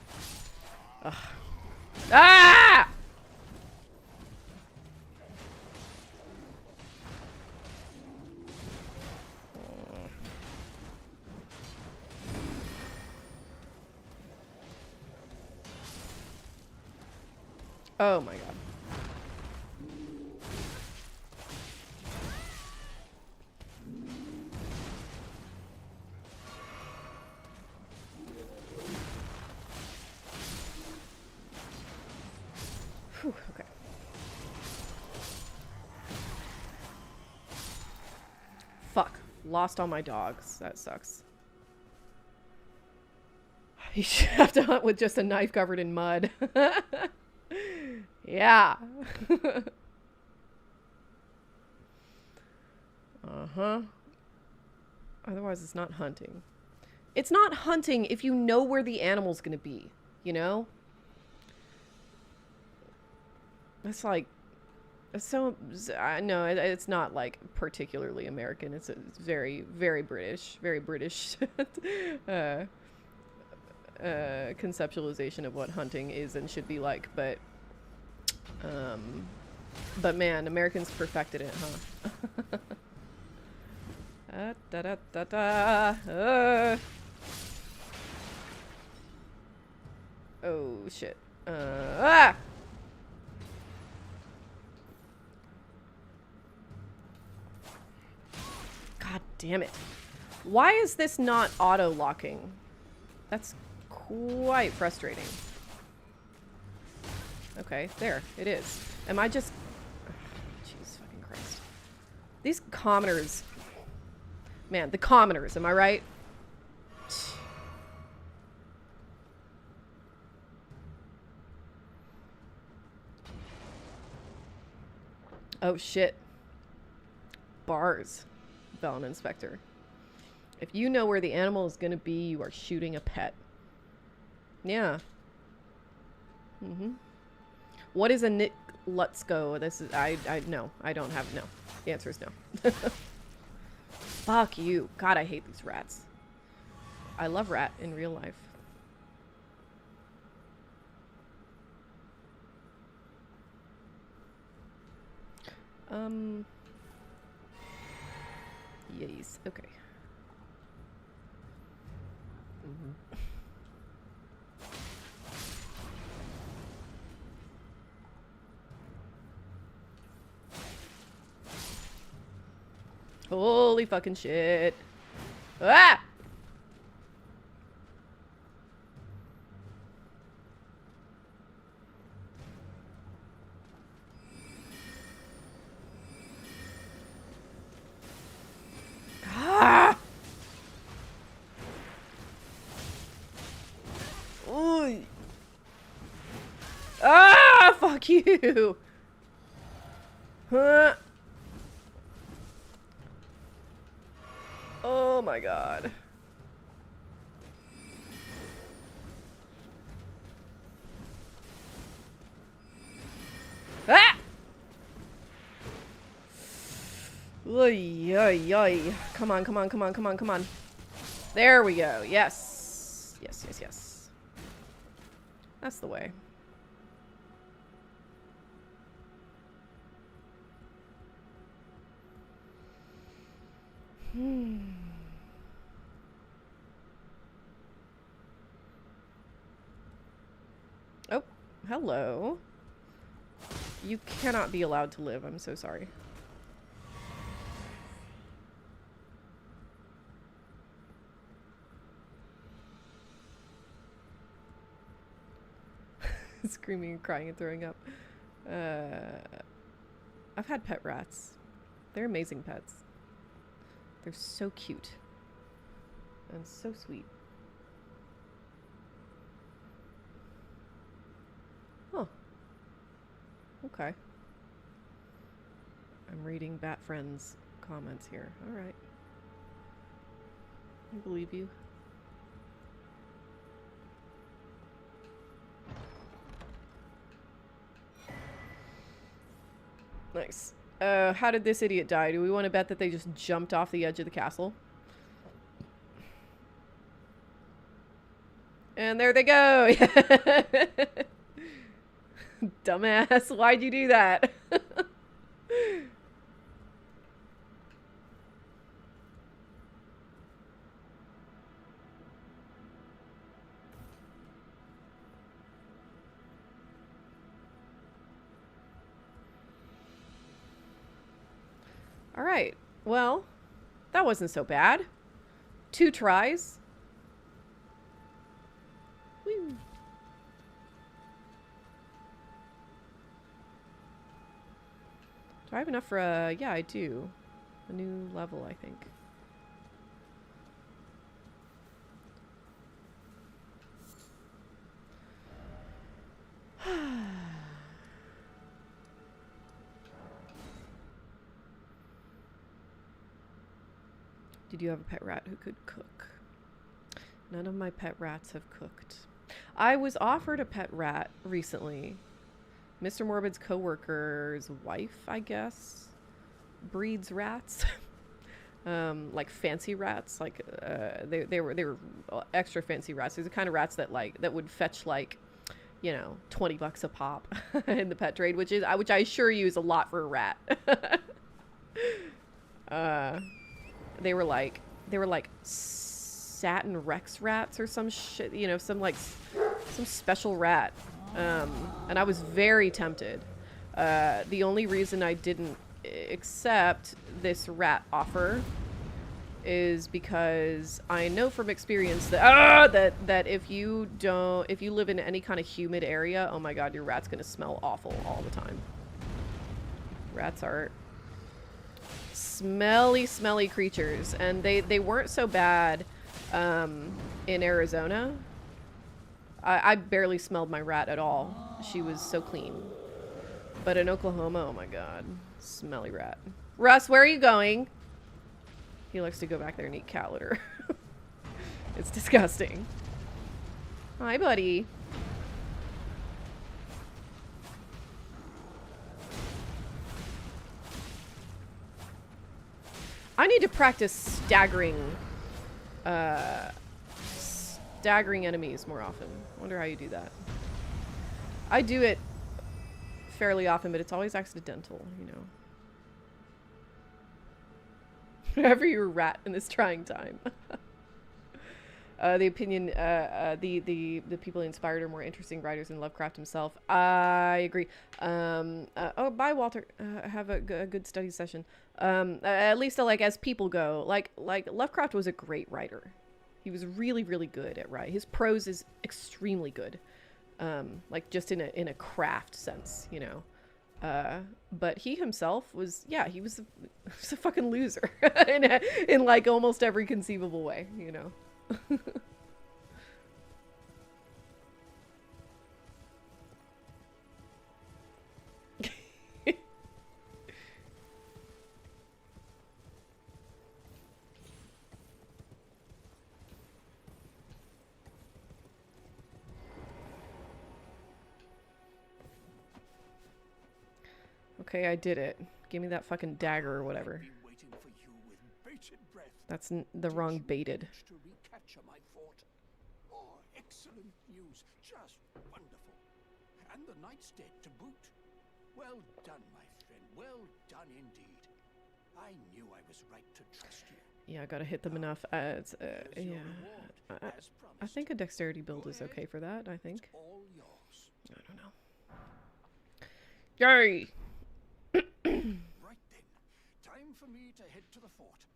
Ugh. Ah! Oh my god. Whew, okay. Fuck. Lost all my dogs. That sucks. You should have to hunt with just a knife covered in mud. Yeah. Uh-huh. Otherwise, it's not hunting. It's not hunting if you know where the animal's gonna be, you know? It's like, so, no, it's not like particularly American. It's very, very British conceptualization of what hunting is and should be like, but man, Americans perfected it, huh? Oh shit. Ah! God damn it. Why is this not auto-locking? That's quite frustrating. Okay, there. It is. Am I just... Jesus fucking Christ. These commoners... Man, the commoners, am I right? Oh shit. Bars. Felon inspector. If you know where the animal is gonna be, you are shooting a pet. Yeah. Mm-hmm. What is a Nick Lutsko? This is no. I don't have no. The answer is no. Fuck you. God, I hate these rats. I love rat in real life. Yes. Okay. Mm-hmm. Holy fucking shit. Ah! Ah! Ooh. Ah! Fuck you! Huh? Oh my god. Ah! Oy, oy, oy. Come on, come on, come on, come on, come on. There we go. Yes. Yes, yes, yes. That's the way. Oh, hello. You cannot be allowed to live. I'm so sorry. Screaming and crying and throwing up. I've had pet rats. They're amazing pets. They're so cute. And so sweet. Huh. Okay. I'm reading Bat Friend's comments here. Alright. I believe you. Nice. How did this idiot die? Do we want to bet that they just jumped off the edge of the castle? And there they go! Dumbass, why'd you do that? Alright, well, that wasn't so bad. 2 tries. Woo. Do I have enough for a... yeah, I do. A new level, I think. Did you have a pet rat who could cook? None of my pet rats have cooked. I was offered a pet rat recently. Mr. Morbid's coworker's wife, I guess, breeds rats. Like fancy rats. Like they were extra fancy rats. These are the kind of rats that that would fetch like, you know, $20 a pop in the pet trade, which I assure you is a lot for a rat. They were like satin Rex rats or some shit, you know, some special rat. And I was very tempted. The only reason I didn't accept this rat offer is because I know from experience that if you live in any kind of humid area, oh my god, your rat's gonna smell awful all the time. Rats are smelly creatures, and they weren't so bad in Arizona. I barely smelled my rat at all. She was so clean. But in Oklahoma, oh my god, Smelly rat. Russ, where are you going? He likes to go back there and eat cat litter. It's disgusting. Hi, buddy. I need to practice staggering enemies more often. Wonder how you do that. I do it fairly often, but it's always accidental, you know. Whenever you're a rat in this trying time. The people inspired are more interesting writers than Lovecraft himself. I agree. Oh, bye, Walter. Have a good study session. At least like as people go, like Lovecraft was a great writer. He was really, really good at writing. His prose is extremely good. Like just in a craft sense, you know. But he himself was, yeah, he was a fucking loser in like almost every conceivable way, you know. Okay, I did it. Give me that fucking dagger or whatever. That's the wrong baited. To recapture my fort. Oh, excellent news. Just wonderful. And the knight's dead to boot. Well done, my friend. Well done indeed. I knew I was right to trust you. Yeah, I gotta hit them enough. Yeah. I think a dexterity build is okay for that, I think. All yours. I don't know. Yay! Right then. Time for me to head to the fort.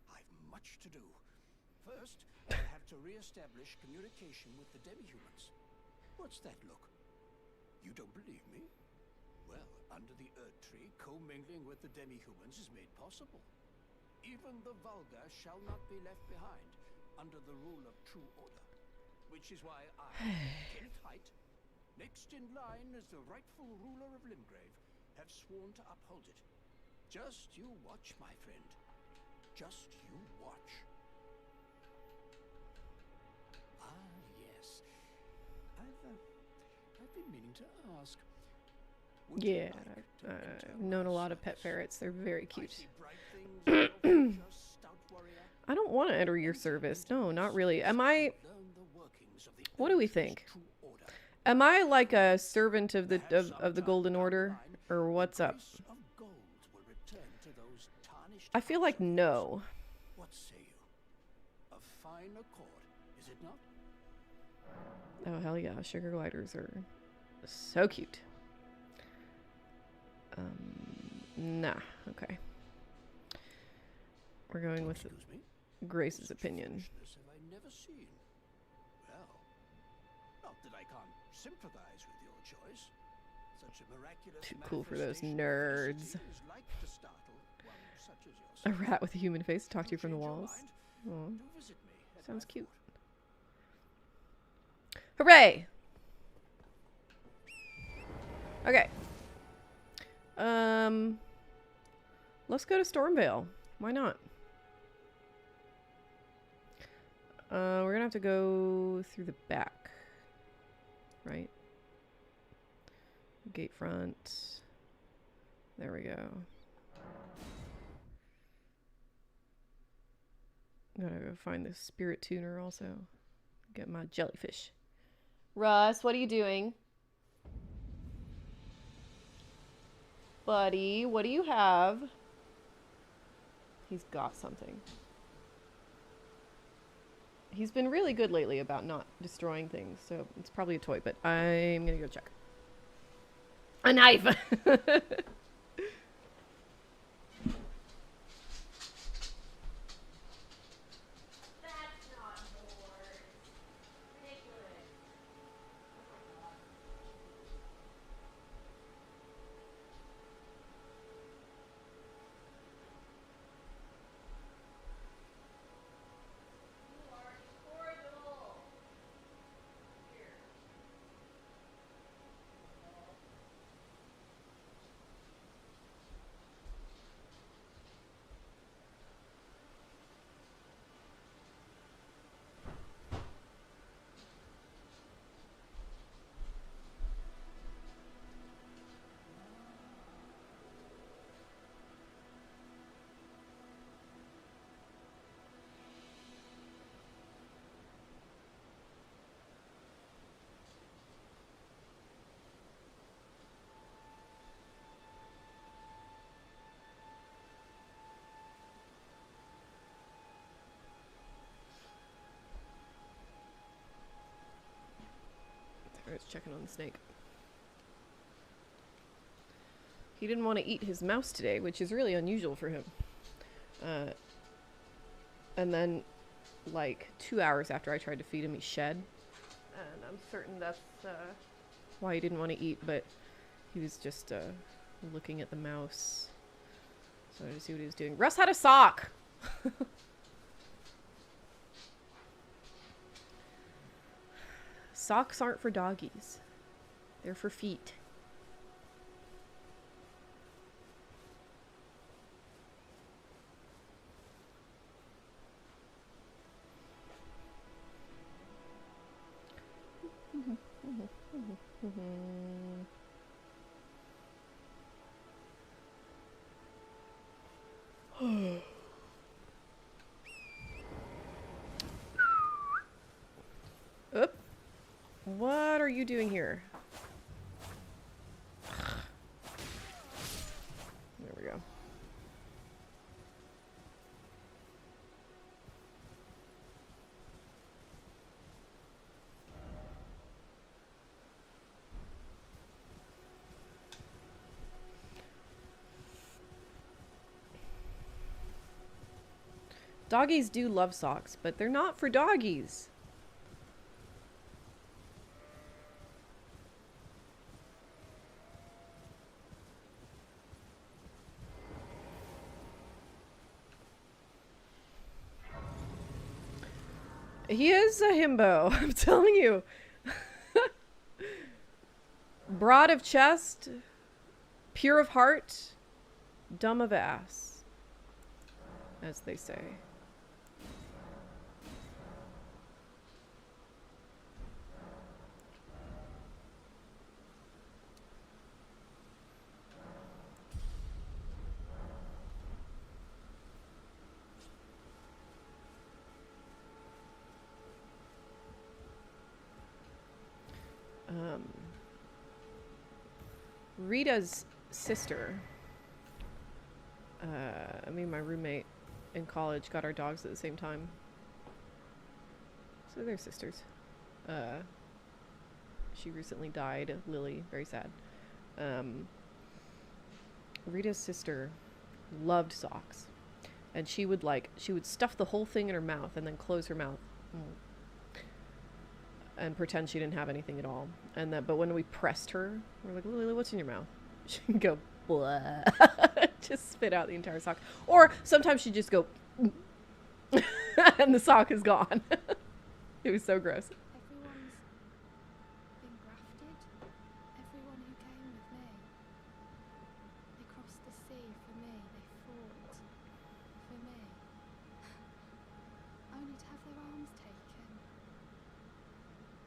I've much to do. First, I have to re-establish communication with the demi-humans. What's that look? You don't believe me? Well, under the Earth tree, commingling with the demi-humans is made possible. Even the vulgar shall not be left behind under the rule of true order. Which is why I, Kenneth Haight, next in line as the rightful ruler of Limgrave, have sworn to uphold it. Just you watch, my friend. Just you watch. Ah, yes. I've been meaning to ask. Would you Yeah, like to enter I've known my a lot of pet service? ferrets. They're very I cute. see bright things in your future, stout warrior. I don't want to enter your service. No, not really. Am I... Learn the workings of the What do we Earth think? Tree's true order. Am I like a servant of the Perhaps of the sometime Golden down the Order? line, Or the what's up? grace of gold will return to those tarnished I feel like hearts of yours. no. What say you? A fine accord, is it not? Oh, hell yeah. Sugar gliders are so cute. Nah. Okay. We're going with Excuse me? Grace's Such opinion. foolishness have I never seen. Well, not that I can't sympathize with your choice. Such a miraculous Too cool for those manifestation of nerds. felicity is like to startle one such as A yourself. rat with a human face to talk to you Do from the change your walls. mind? Oh, Do visit me at sounds my cute. fort. Hooray! Okay. Let's go to Stormvale. Why not? We're gonna have to go through the back. Right? Gate front. There we go. Gotta go find the spirit tuner also. Get my jellyfish. Russ, what are you doing? Buddy, what do you have? He's got something. He's been really good lately about not destroying things, so it's probably a toy, but I'm gonna go check. A knife! checking on the snake. He didn't want to eat his mouse today, which is really unusual for him. And then, like, 2 hours after I tried to feed him, he shed. And I'm certain that's why he didn't want to eat, but he was just looking at the mouse. So I had to see what he was doing. Russ had a sock! Socks aren't for doggies. They're for feet. Oop. What are you doing here? There we go. Doggies do love socks, but they're not for doggies. He is a himbo, I'm telling you. Broad of chest, pure of heart, dumb of ass, as they say. Rita's sister, my roommate in college got our dogs at the same time. So they're sisters. She recently died, Lily, very sad. Rita's sister loved socks. And she would stuff the whole thing in her mouth and then close her mouth. And pretend she didn't have anything at all. But when we pressed her, we're like, Lily, what's in your mouth? She'd go, blah. Just spit out the entire sock. Or sometimes she'd just go, and the sock is gone. It was so gross. Everyone's been grafted. Everyone who came with me. They crossed the sea for me. They fought for me. Only to have their arms taken.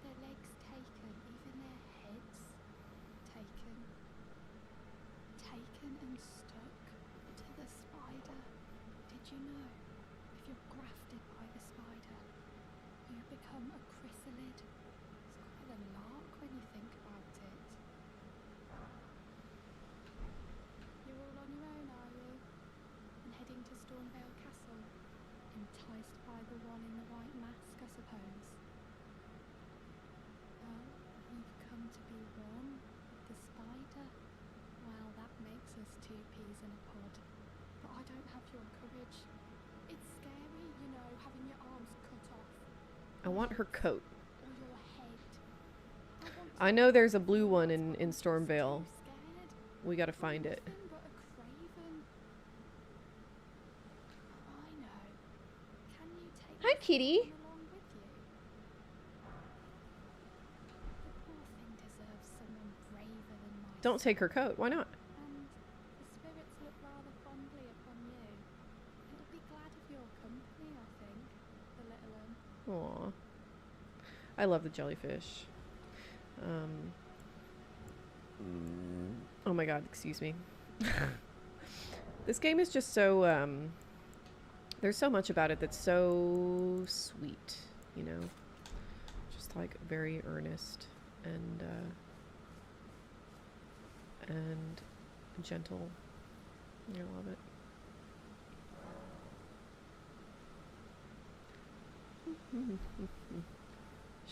Their legs taken. Even their heads taken. Taken and stuck to the spider. Did you know? If you're grafted by the spider, you become a chrysalid. It's quite a lark when you think about it. You're all on your own, are you? And heading to Stormvale Castle? Enticed by the one in the white mask, I suppose? Well, you've come to be one with the spider. Well, that makes us two peas in a pod. But I don't have your courage. It's scary, you know, having your arms cut off. I want her coat. Or your head. I know there's a blue one in Stormvale. We gotta find it. Nothing but a craven. Oh, I know. Can you take Hi, this kitty. one along with you? The poor thing deserves someone braver than myself. Don't take her coat. Why not? And the spirits look rather fondly upon you. It'll be glad of your company, I think, the little one. Aw. I love the jellyfish. Oh my god, excuse me. This game is just so, there's so much about it that's so sweet, you know? Just like very earnest and gentle. I love it.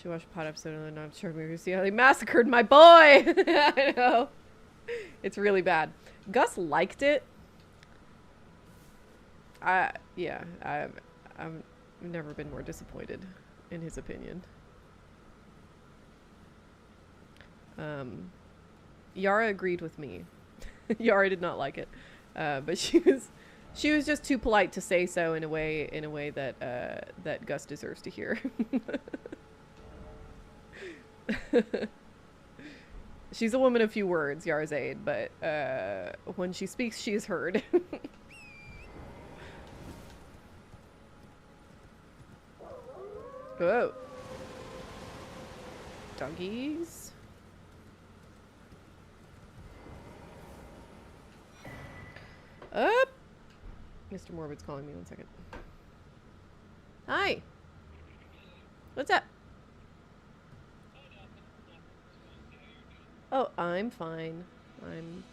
Should watch a pod episode and then I'm sure we see how they massacred my boy. I know. It's really bad. Gus liked it. Yeah, I've never been more disappointed in his opinion. Yara agreed with me. Yara did not like it, but she was just too polite to say so in a way that that Gus deserves to hear. She's a woman of few words, Yara's aide, but when she speaks, she is heard. Whoa. Doggies. Up. Mr. Morbid's calling me. 1 second. Hi. What's up? Oh, I'm fine.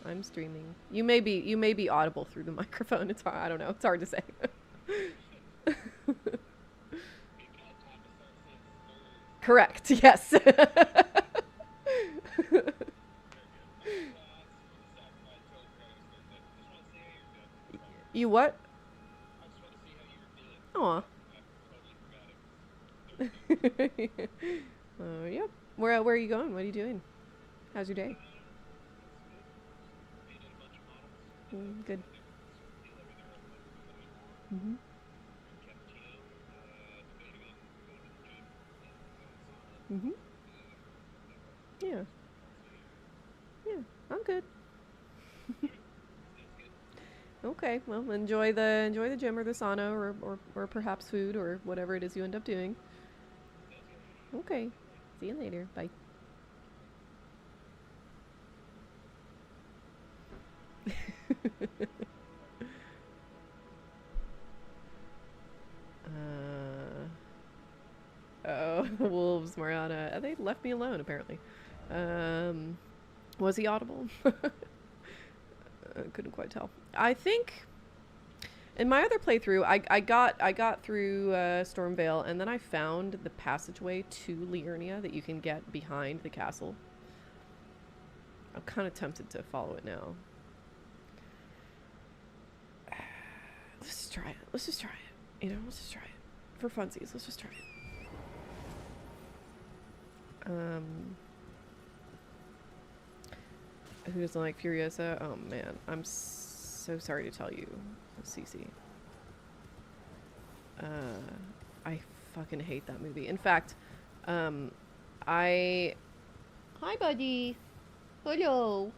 I'm streaming. You may be audible through the microphone. It's hard. I don't know. It's hard to say. Correct. Yes. You what? Aw. Yep. Where are you going? What are you doing? How's your day? Good. Mhm. Mhm. Yeah. Yeah. I'm good. Okay. Well, enjoy the gym or the sauna or perhaps food or whatever it is you end up doing. Okay. See you later. Bye. Oh, wolves, Mariana. They left me alone, apparently. Was he audible? Couldn't quite tell. I think in my other playthrough, I got through Stormvale, and then I found the passageway to Liurnia that you can get behind the castle. I'm kind of tempted to follow it now. Let's just try it. Let's just try it. You know, let's just try it. For funsies, let's just try it. Who doesn't like Furiosa? Oh man, I'm so sorry to tell you, Cece. I fucking hate that movie. In fact, Hi, buddy. Hello.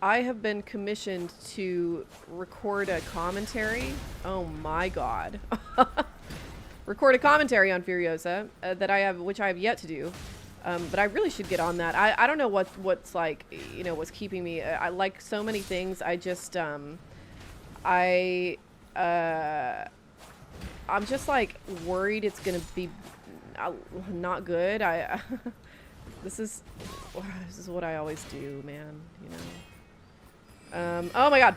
I have been commissioned to record a commentary. Oh my god. Record a commentary on Furiosa which I have yet to do. But I really should get on that. I don't know what's like, you know, what's keeping me. I like so many things. I just I'm just like worried it's gonna be not good. This is what I always do, man. You know. Oh my god.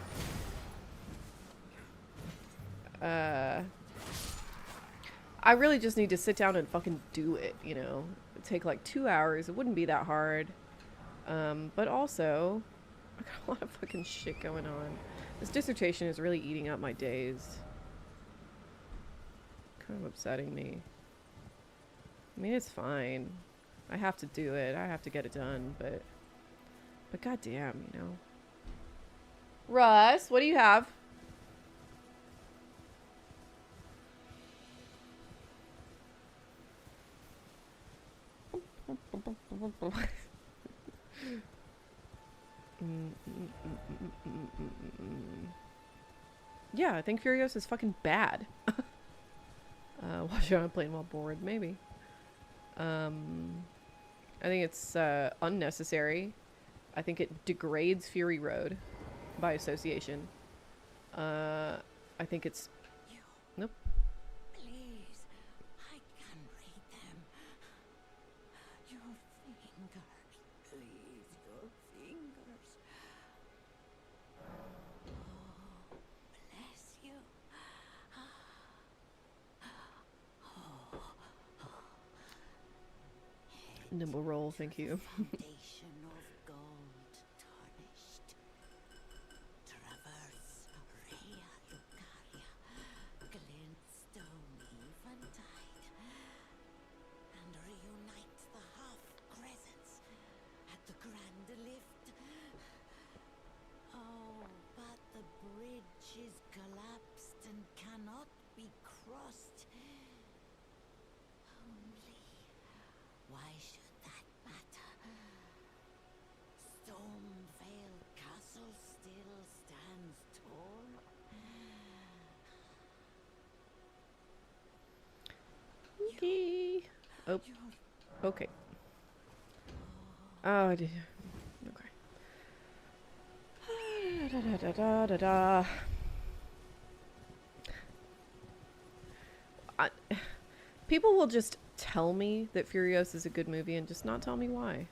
I really just need to sit down and fucking do it, you know. It'd take like 2 hours. It wouldn't be that hard. But also, I got a lot of fucking shit going on. This dissertation is really eating up my days. Kind of upsetting me. I mean, it's fine. I have to do it. I have to get it done, but goddamn, you know. Russ, what do you have? Yeah, I think Furiosa is fucking bad. Watch it on playing while bored, maybe. I think it's unnecessary. I think it degrades Fury Road by association. I think it's... Nope. Please, I can read them. Your fingers, please, your fingers. Oh, bless you. Nimble roll, thank you. Foundation of gold tarnished. Traverse Rhea Lucaria, glintstone eventide, and reunite the half crescents at the grand lift. Oh, but the bridge is collapsed and cannot be crossed. Only, why should that matter? Stormvale Castle still stands tall. Okay. Oh. Okay. Oh, I did. Okay. Da, da, da, da, da, da. People will just tell me that Furiosa is a good movie and just not tell me why.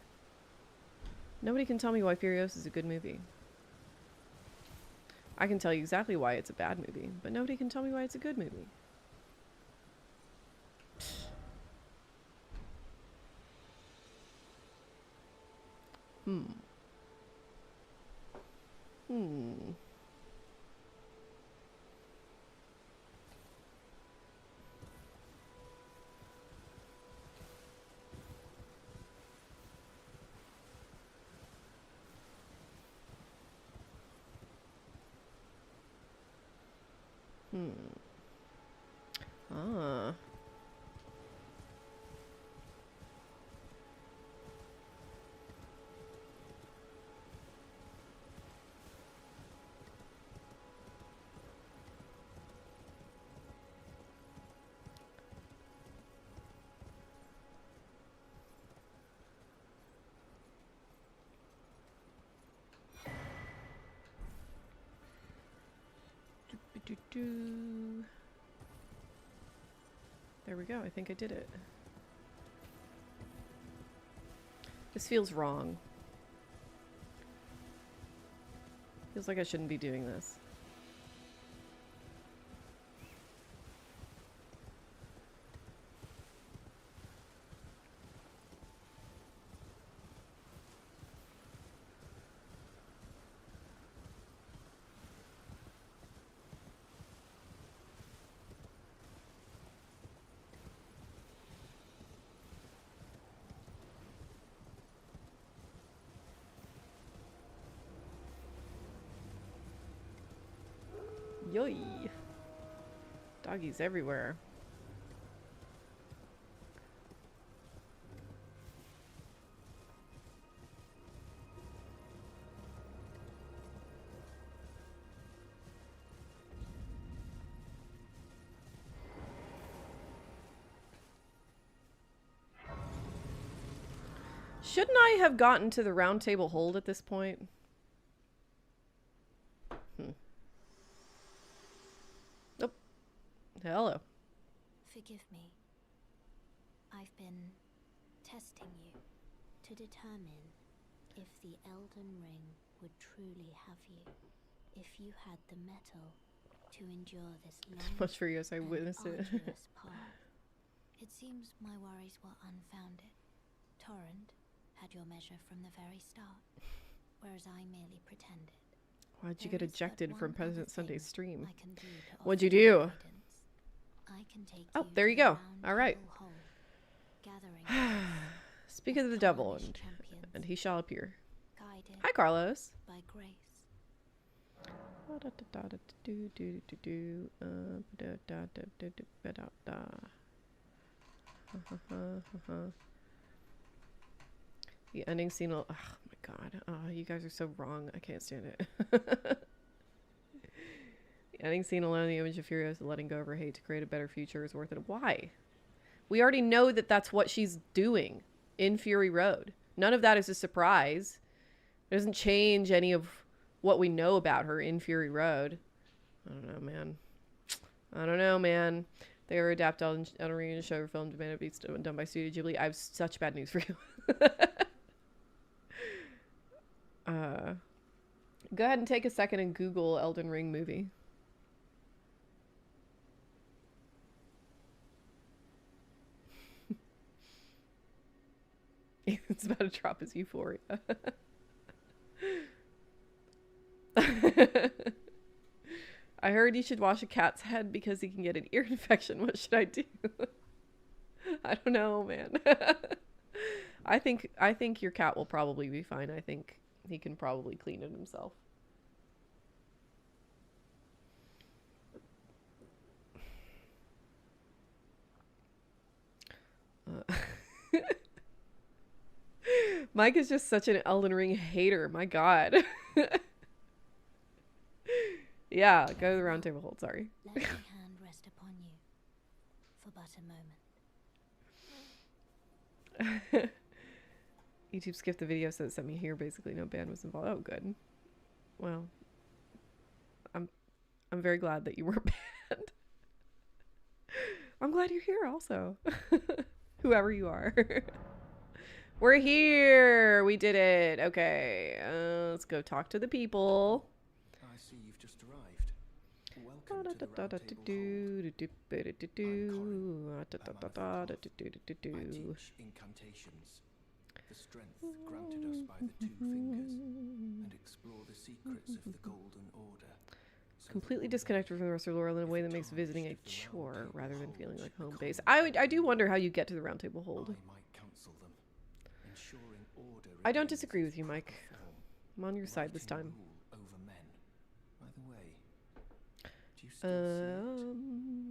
Nobody can tell me why Furiosa is a good movie. I can tell you exactly why it's a bad movie, but nobody can tell me why it's a good movie. Hmm. Ah. There we go. I think I did it. This feels wrong. Feels like I shouldn't be doing this. Yoy. Doggies everywhere. Shouldn't I have gotten to the Roundtable Hold at this point? Nope. Hello. Forgive me. I've been testing you to determine if the Elden Ring would truly have you, if you had the mettle to endure this long Much for you as I and witnessed it. arduous path. It seems my worries were unfounded. Torrent had your measure from the very start, whereas I merely pretended. Why'd you There get is but ejected one from other President Sunday's thing stream? I can do to What'd you offer you do? guidance. I can take Oh, you there to you the go. All right. Roundtable Hold, gathering Speak of the devil, tarnished and champions, he shall appear. guided Hi, Carlos. by grace. The ending scene will... Oh my god. Oh, you guys are so wrong. I can't stand it. The ending scene alone, the image of Furiosa letting go of her hate to create a better future is worth it. Why? We already know that that's what she's doing in Fury Road. None of that is a surprise. It doesn't change any of what we know about her in Fury Road. I don't know, man. I don't know, man. They were adapted Elden Ring into show or film demanded to be done by Studio Ghibli. I have such bad news for you. Go ahead and take a second and Google Elden Ring movie. It's about to drop his euphoria. I heard you should wash a cat's head because he can get an ear infection. What should I do? I don't know, man. I think your cat will probably be fine. I think he can probably clean it himself. Mike is just such an Elden Ring hater. My God. Yeah, go to the Roundtable Hold. Sorry. Let my hand rest upon you for but a moment. YouTube skipped the video, so it sent me here. Basically, no ban was involved. Oh, good. Well, I'm very glad that you weren't banned. I'm glad you're here also. Whoever you are. We're here. We did it. Okay. Let's go talk to the people. I see you've just arrived. Welcome to the Roundtable Hold. I teach incantations, the strength granted us by the two fingers, and explore the secrets of the Golden Order. Completely disconnected from the rest of the world in a way that makes visiting a chore rather than feeling like home base. I do wonder how you get to the Roundtable Hold. I might counsel them, ensuring order. I don't disagree with you, Mike. I'm on your side this time. Over men. By the way, do you still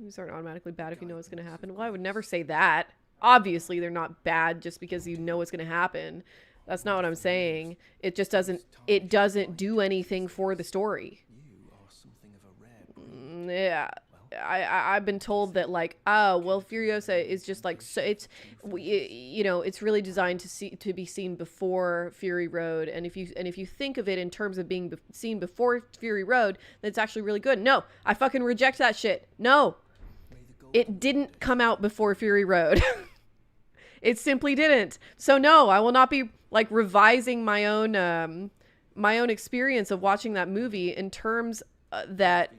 These aren't automatically bad if you know what's going to happen. Well, I would never say that. Obviously, they're not bad just because you know what's going to happen. That's not what I'm saying. It just doesn't do anything for the story. You are something of a rare breed. Yeah. I've been told that, like, oh, well, Furiosa is just like, so it's, you know, it's really designed to be seen before Fury Road, and if you think of it in terms of being seen before Fury Road, then it's actually really good. No, I fucking reject that shit. No, it didn't come out before Fury Road. It simply didn't. So no, I will not be like revising my own experience of watching that movie in terms that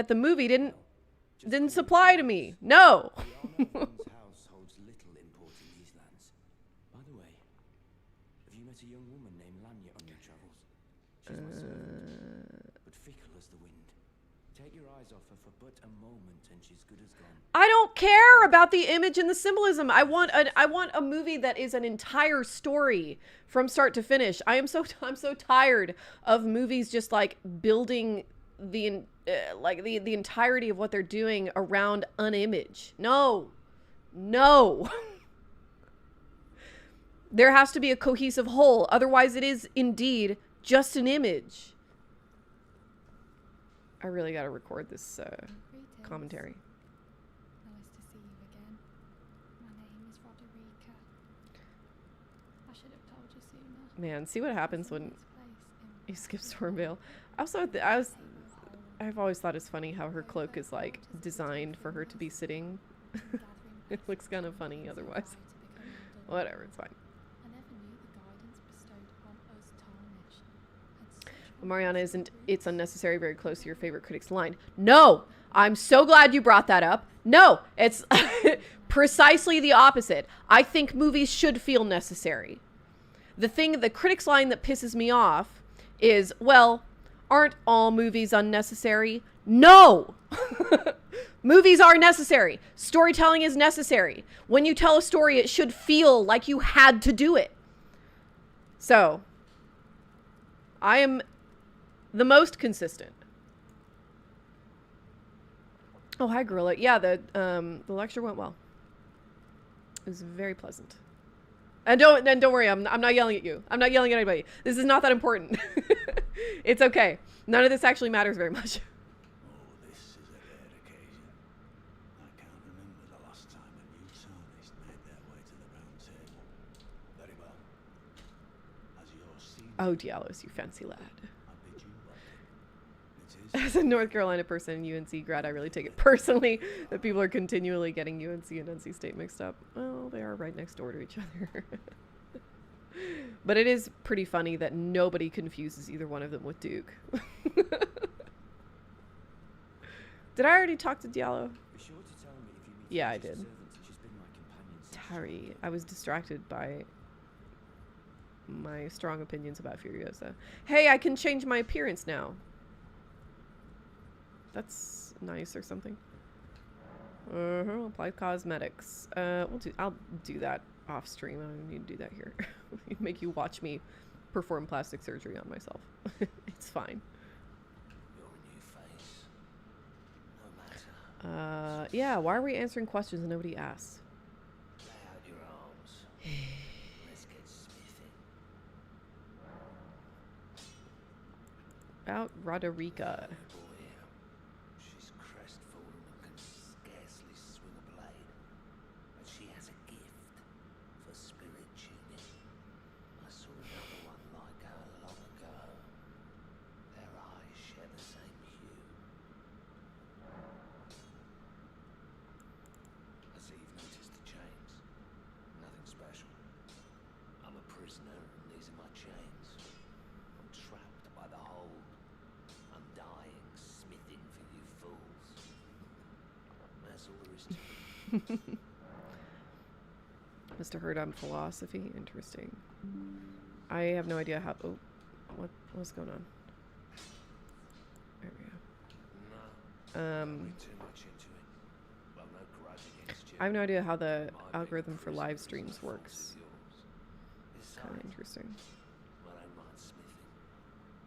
the movie didn't supply to me. No. house holds little import in these lands. By the way, have you met a young woman named Lanya on your travels? She's my servant, but fickle as the wind. Take your eyes off her for but a moment, and she's good as gone. I don't care about the image and the symbolism. I want a movie that is an entire story from start to finish. I'm so tired of movies just like building the entirety of what they're doing around an image. No. There has to be a cohesive whole. Otherwise, it is indeed just an image. I really got to record this commentary. Nice to see you again. My name is Roderica. I should have told you sooner. Man, see what happens when This place you skip Stormvale. Also, I've always thought it's funny how her cloak is like designed for her to be sitting. It looks kind of funny otherwise. Whatever, it's fine. I never knew the guidance bestowed upon us Tarnish had such Mariana isn't it's unnecessary very close to your favorite critic's line. No! I'm so glad you brought that up. No! It's precisely the opposite. I think movies should feel necessary. The critic's line that pisses me off is, well, aren't all movies unnecessary? No! Movies are necessary. Storytelling is necessary. When you tell a story, it should feel like you had to do it. So, I am the most consistent. Oh, hi, Gorilla. Yeah, the lecture went well. It was very pleasant. And don't worry, I'm not yelling at you. I'm not yelling at anybody. This is not that important. It's okay. None of this actually matters very much. Oh, this is a rare occasion. I can't remember the last time a new Tarnish made their way to the round table. Very well. As you're seen, Oh, Dialos, you fancy lad. I bid you welcome. It is As a North Carolina person and UNC grad, I really take it personally that people are continually getting UNC and NC State mixed up. Well, they are right next door to each other. But it is pretty funny that nobody confuses either one of them with Duke. Did I already talk to Diallo? Be sure to tell me if you meet Yeah, I future did. servants. She's been my companion since Sorry, I was distracted by my strong opinions about Furiosa. Hey, I can change my appearance now. That's nice or something. Apply cosmetics. I'll do that off stream. I don't need to do that here. Make you watch me perform plastic surgery on myself. It's fine. Your new face. No matter. Yeah, why are we answering questions that nobody asks? Lay out your arms. Let's get smithing. About Roderica. Boy here. She's crestfallen and can scarcely swing a blade. But she has a gift for spirit tuning. I saw another one like her long ago. Their eyes share the same hue. I see you've noticed the chains. Nothing special. I'm a prisoner and these are my chains. I'm trapped by the hold. I'm dying, smithing for you fools. That's all there is to it. Mr. Heard on philosophy. Interesting. I have no idea how. Oh, what's going on? There we go. Read too much into it. Well, no grudge against you. I have no idea how the My algorithm big for prison live is streams as false works. as yours. Kind of Besides, interesting. I don't mind smithing.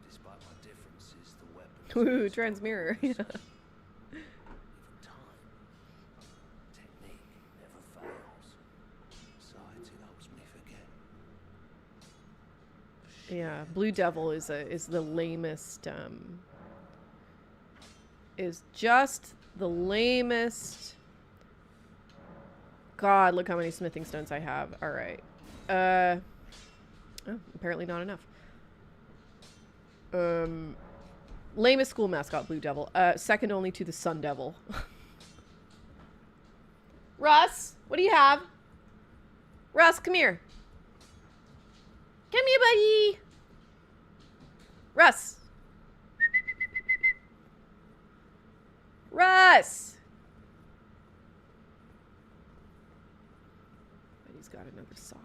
Despite my differences, the weapons. Ooh, transmirror. Yeah. Even time. Technique never fails. Besides, it helps me forget. Yeah, Blue Devil is the lamest. Is just the lamest. God, look how many smithing stones I have. All right. Oh, apparently not enough. Lamest school mascot, Blue Devil. Second only to the Sun Devil. Russ, what do you have? Russ, come here. Come here, buddy. Russ. Russ. But he's got another sock.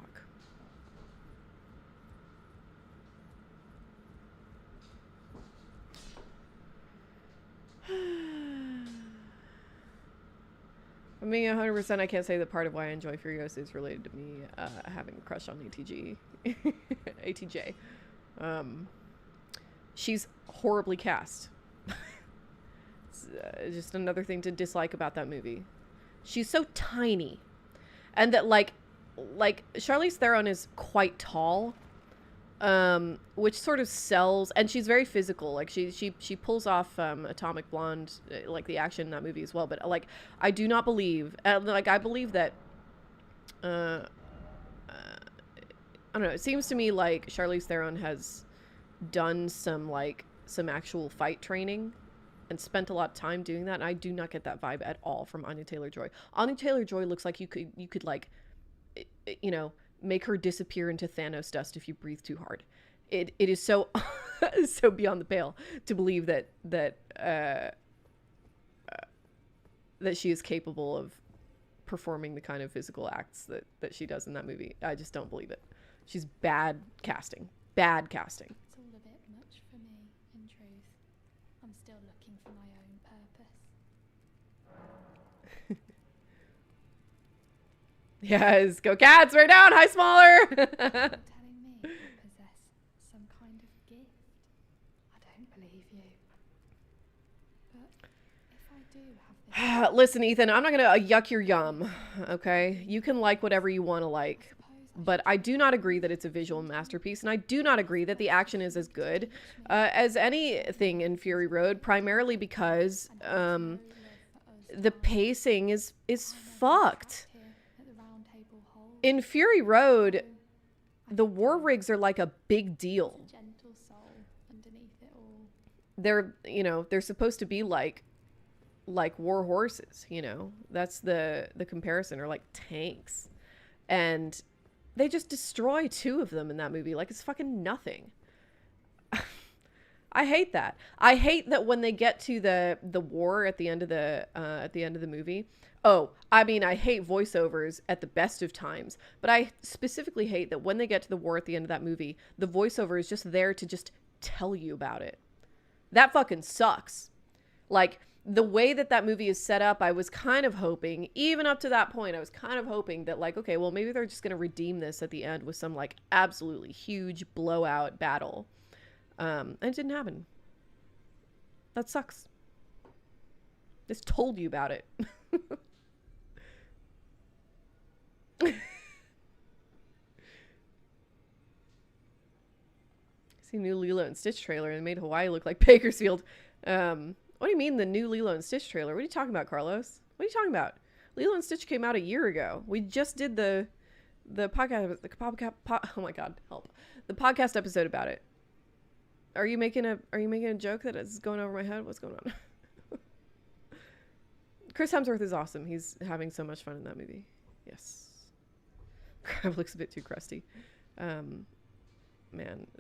I mean, 100%, I can't say that part of why I enjoy Furiosa is related to me having a crush on ATG. ATJ. She's horribly cast. It's, just another thing to dislike about that movie. She's so tiny. And that, like Charlize Theron is quite tall. Which sort of sells, and she's very physical. Like she pulls off Atomic Blonde, like the action in that movie as well. But like, I do not believe, I believe that, I don't know. It seems to me like Charlize Theron has done some actual fight training, and spent a lot of time doing that. And I do not get that vibe at all from Anya Taylor-Joy. Anya Taylor-Joy looks like you could like, you know, make her disappear into Thanos dust if you breathe too hard. It is so so beyond the pale to believe that she is capable of performing the kind of physical acts that she does in that movie. I just don't believe it. She's bad casting. Bad casting. It's all a bit much for me, in truth. I'm still looking for my own purpose. Yes, go Cats! Right down! Hi, Smaller! You're telling me I possess some kind of gift? I don't believe you. But if I do have this... Listen, Ethan, I'm not gonna yuck your yum, okay? You can like whatever you want to like. But I do not agree that it's a visual masterpiece, and I do not agree that the action is as good as anything in Fury Road, primarily because the pacing is fucked. At the Roundtable Hold, In Fury Road, the war rigs are like a big deal. a gentle soul underneath it all. They're supposed to be like war horses, you know? That's the comparison, or like tanks. And they just destroy two of them in that movie like it's fucking nothing. I hate that. I hate that when they get to the war at the end of the movie. Oh, I mean, I hate voiceovers at the best of times, but I specifically hate that when they get to the war at the end of that movie, the voiceover is just there to just tell you about it. That fucking sucks. Like, the way that movie is set up, I was kind of hoping, even up to that point, I was kind of hoping that, like, okay, well, maybe they're just going to redeem this at the end with some, like, absolutely huge blowout battle. And it didn't happen. That sucks. Just told you about it. See new Lilo and Stitch trailer and made Hawaii look like Bakersfield. What do you mean the new Lilo and Stitch trailer? What are you talking about, Carlos? What are you talking about? Lilo and Stitch came out a year ago. We just did the podcast. Oh my god, help! The podcast episode about it. Are you making a joke that is going over my head? What's going on? Chris Hemsworth is awesome. He's having so much fun in that movie. Yes. Crab looks a bit too crusty. Man,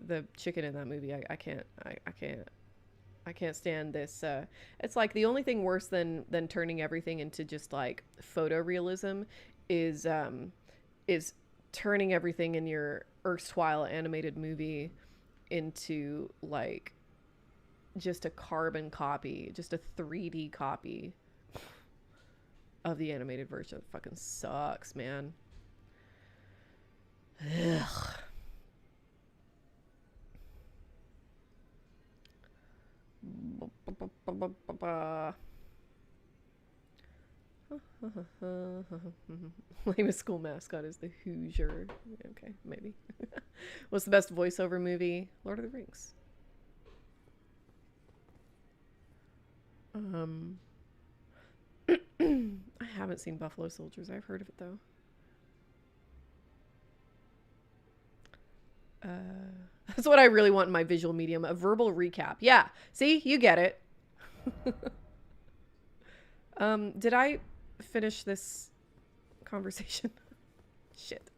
the chicken in that movie, I can't stand this. It's like the only thing worse than turning everything into just like photorealism is turning everything in your erstwhile animated movie into like just a carbon copy, just a 3D copy of the animated version. It fucking sucks, man. Ugh. Lamest school mascot is the Hoosier. Okay, maybe. What's the best voiceover movie? Lord of the Rings. I haven't seen Buffalo Soldiers. I've heard of it though. That's what I really want in my visual medium, a verbal recap. Yeah, see, you get it. Did I finish this conversation? Shit.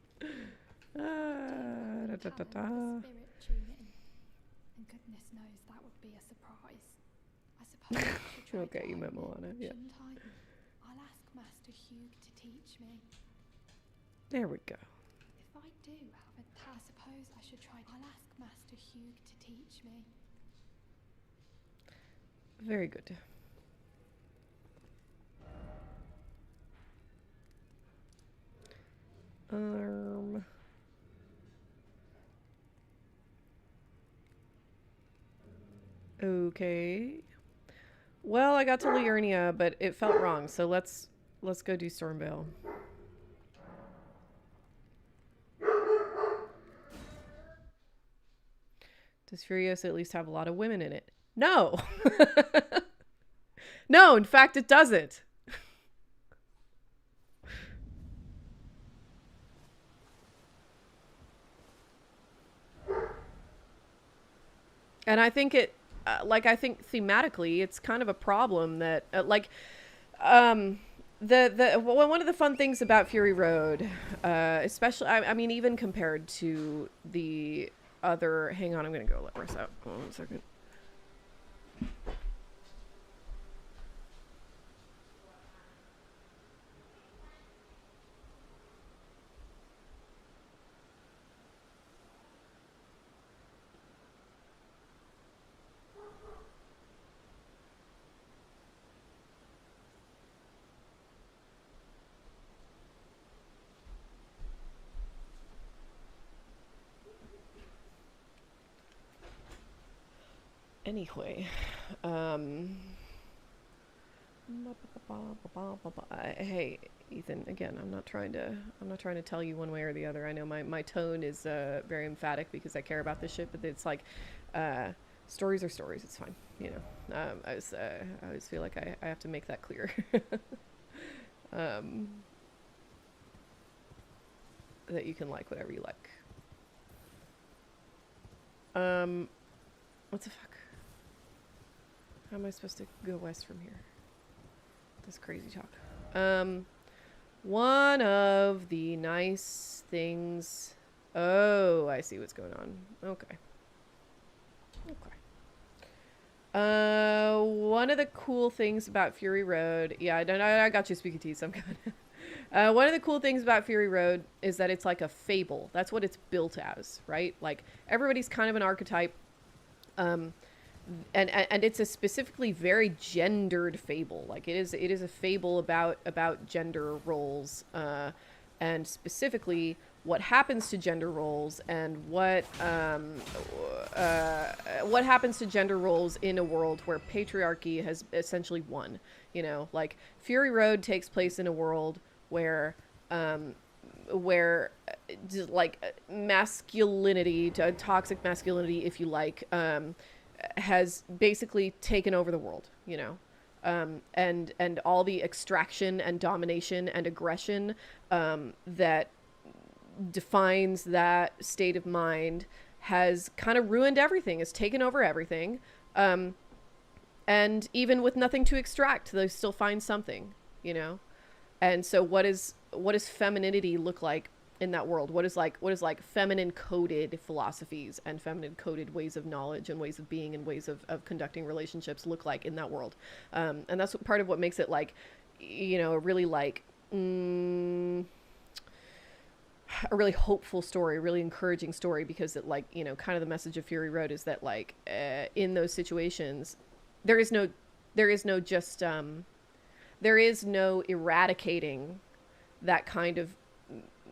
Spirit tune in. And goodness knows that would be a surprise. I suppose I should try Okay, you meant guiding Moana, it, yeah. shouldn't I? I'll ask Master Hugh to teach me. There we go. If I do have a I suppose I should try. I'll ask Master Hugh to teach me. Very good. Okay. Well, I got to Liurnia, but it felt wrong, so let's go do Stormvale. Does Furiosa at least have a lot of women in it? No. No, in fact, it doesn't. And I think it, I think thematically, it's kind of a problem that, one of the fun things about Fury Road, especially, I mean, even compared to the other, hang on, I'm going to go let Russ out. Hold on 1 second. Anyway, hey, Ethan, again, I'm not trying to tell you one way or the other. I know my tone is very emphatic because I care about this shit, but it's like stories are stories. It's fine, you know. I always feel like I have to make that clear. That you can like whatever you like. What the fuck? How am I supposed to go west from here? This crazy talk. One of the nice things. Oh, I see what's going on. Okay. Okay. One of the cool things about Fury Road, yeah, I got you, Speaky Tees. I'm good. One of the cool things about Fury Road is that it's like a fable. That's what it's built as, right? Like everybody's kind of an archetype, and it's a specifically very gendered fable. Like it is a fable about gender roles, and specifically what happens to gender roles and what happens to gender roles in a world where patriarchy has essentially won. You know, like Fury Road takes place in a world where like masculinity, toxic masculinity, if you like, has basically taken over the world, you know. And all the extraction and domination and aggression that defines that state of mind has kind of ruined everything, has taken over everything. And even with nothing to extract, they still find something, you know? And so what is femininity look like in that world? What is like feminine coded philosophies and feminine coded ways of knowledge and ways of being and ways of conducting relationships look like in that world? And that's part of what makes it like, you know, a really like, a really hopeful story, a really encouraging story, because it, like, you know, kind of the message of Fury Road is that, like, in those situations, there is no eradicating that kind of,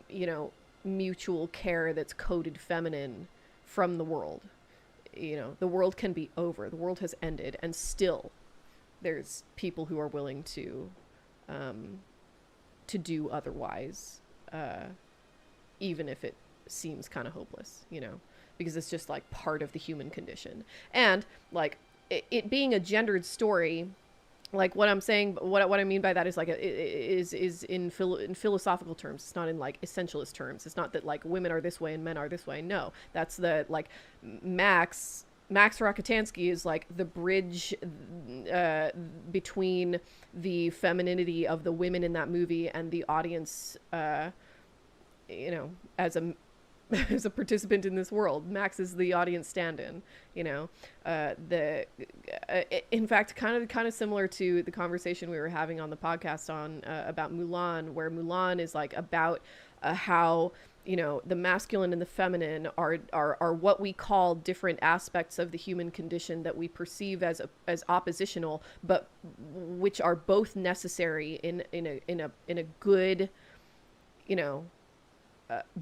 you know, mutual care that's coded feminine from the world. You know, the world can be over, the world has ended, and still there's people who are willing to do otherwise, even if it seems kind of hopeless, you know, because it's just like part of the human condition. And like it being a gendered story, like what I'm saying, what I mean by that is like is in philosophical terms. It's not in like essentialist terms. It's not that like women are this way and men are this way. No, that's the like Max Rockatansky is like the bridge between the femininity of the women in that movie and the audience, you know, as a participant in this world. Max is the audience stand-in, you know. In fact, kind of similar to the conversation we were having on the podcast on about Mulan, where Mulan is like about how, you know, the masculine and the feminine are what we call different aspects of the human condition that we perceive as oppositional, but which are both necessary in a good, you know,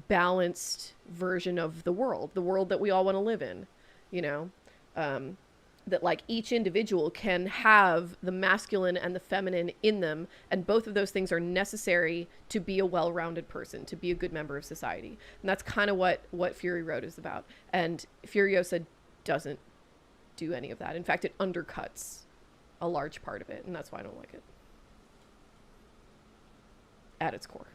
balanced version of the world that we all want to live in, you know, that like each individual can have the masculine and the feminine in them, and both of those things are necessary to be a well-rounded person, to be a good member of society. And that's kind of what Fury Road is about. And Furiosa doesn't do any of that. In fact, it undercuts a large part of it, and that's why I don't like it at its core.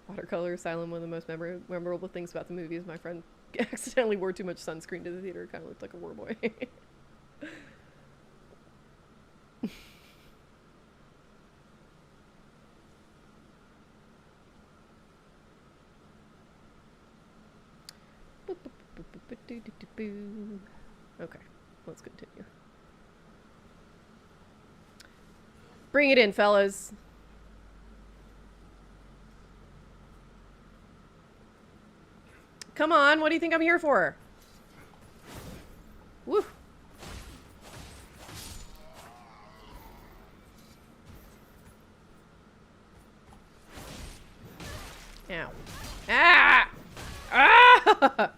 Watercolor Asylum, one of the most memorable things about the movie is my friend accidentally wore too much sunscreen to the theater. It kind of looked like a war boy. Okay, let's continue. Bring it in, fellas. Come on, what do you think I'm here for? Woo. Ow. Ah! Ah!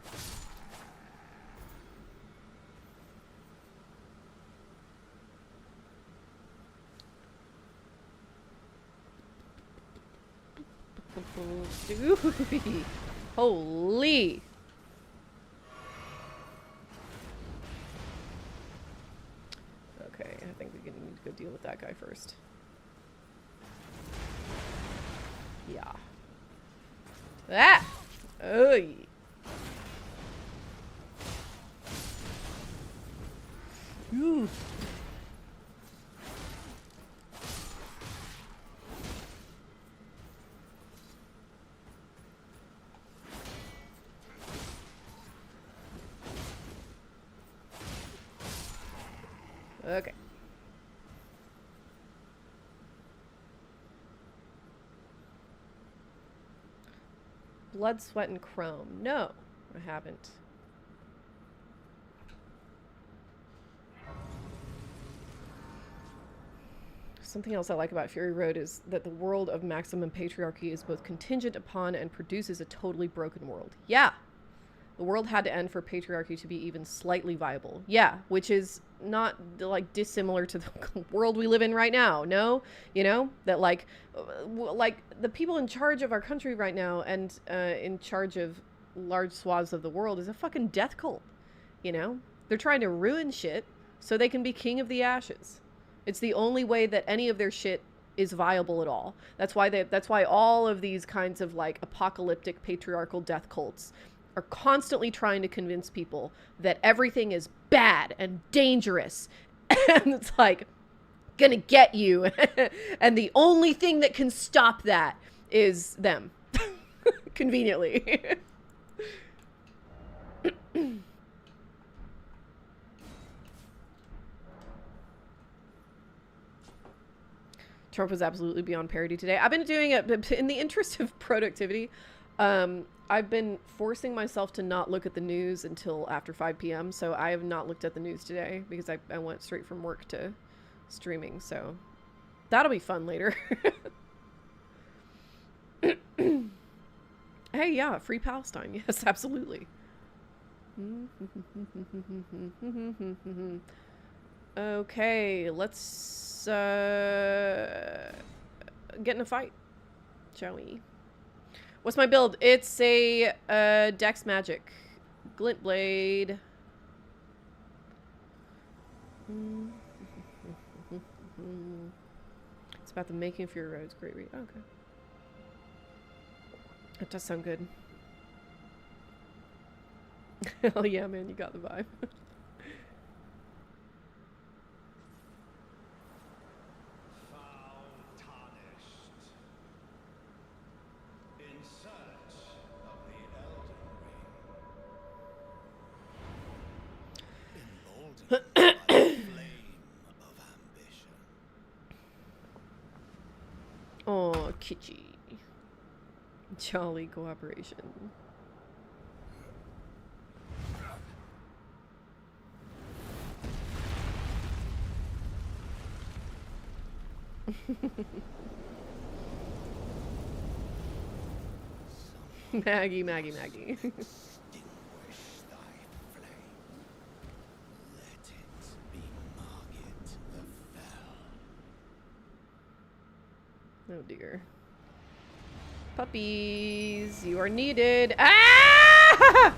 Holy. Okay, I think we need to go deal with that guy first. Yeah. Ah! Oy. Ooh. Okay. Blood, Sweat, and Chrome. No, I haven't. Something else I like about Fury Road is that the world of maximum patriarchy is both contingent upon and produces a totally broken world. Yeah. The world had to end for patriarchy to be even slightly viable. Yeah, which is not like dissimilar to the world we live in right now. No, you know that like the people in charge of our country right now and in charge of large swaths of the world is a fucking death cult. You know, they're trying to ruin shit so they can be king of the ashes. It's the only way that any of their shit is viable at all. That's why all of these kinds of like apocalyptic patriarchal death cults are constantly trying to convince people that everything is bad and dangerous and it's like gonna get you and the only thing that can stop that is them. Conveniently. Trump was absolutely beyond parody today. I've been doing it in the interest of productivity. I've been forcing myself to not look at the news until after 5 p.m. So I have not looked at the news today because I went straight from work to streaming. So that'll be fun later. Hey, yeah, free Palestine. Yes, absolutely. Okay, let's get in a fight, shall we? What's my build? It's a Dex Magic Glint Blade. It's about the making of Fury Roads. Great read. Oh, okay. That does sound good. Hell yeah, man, you got the vibe. Oh, kitschy. Jolly cooperation. Maggie. Oh dear. Puppies, you are needed. Ah!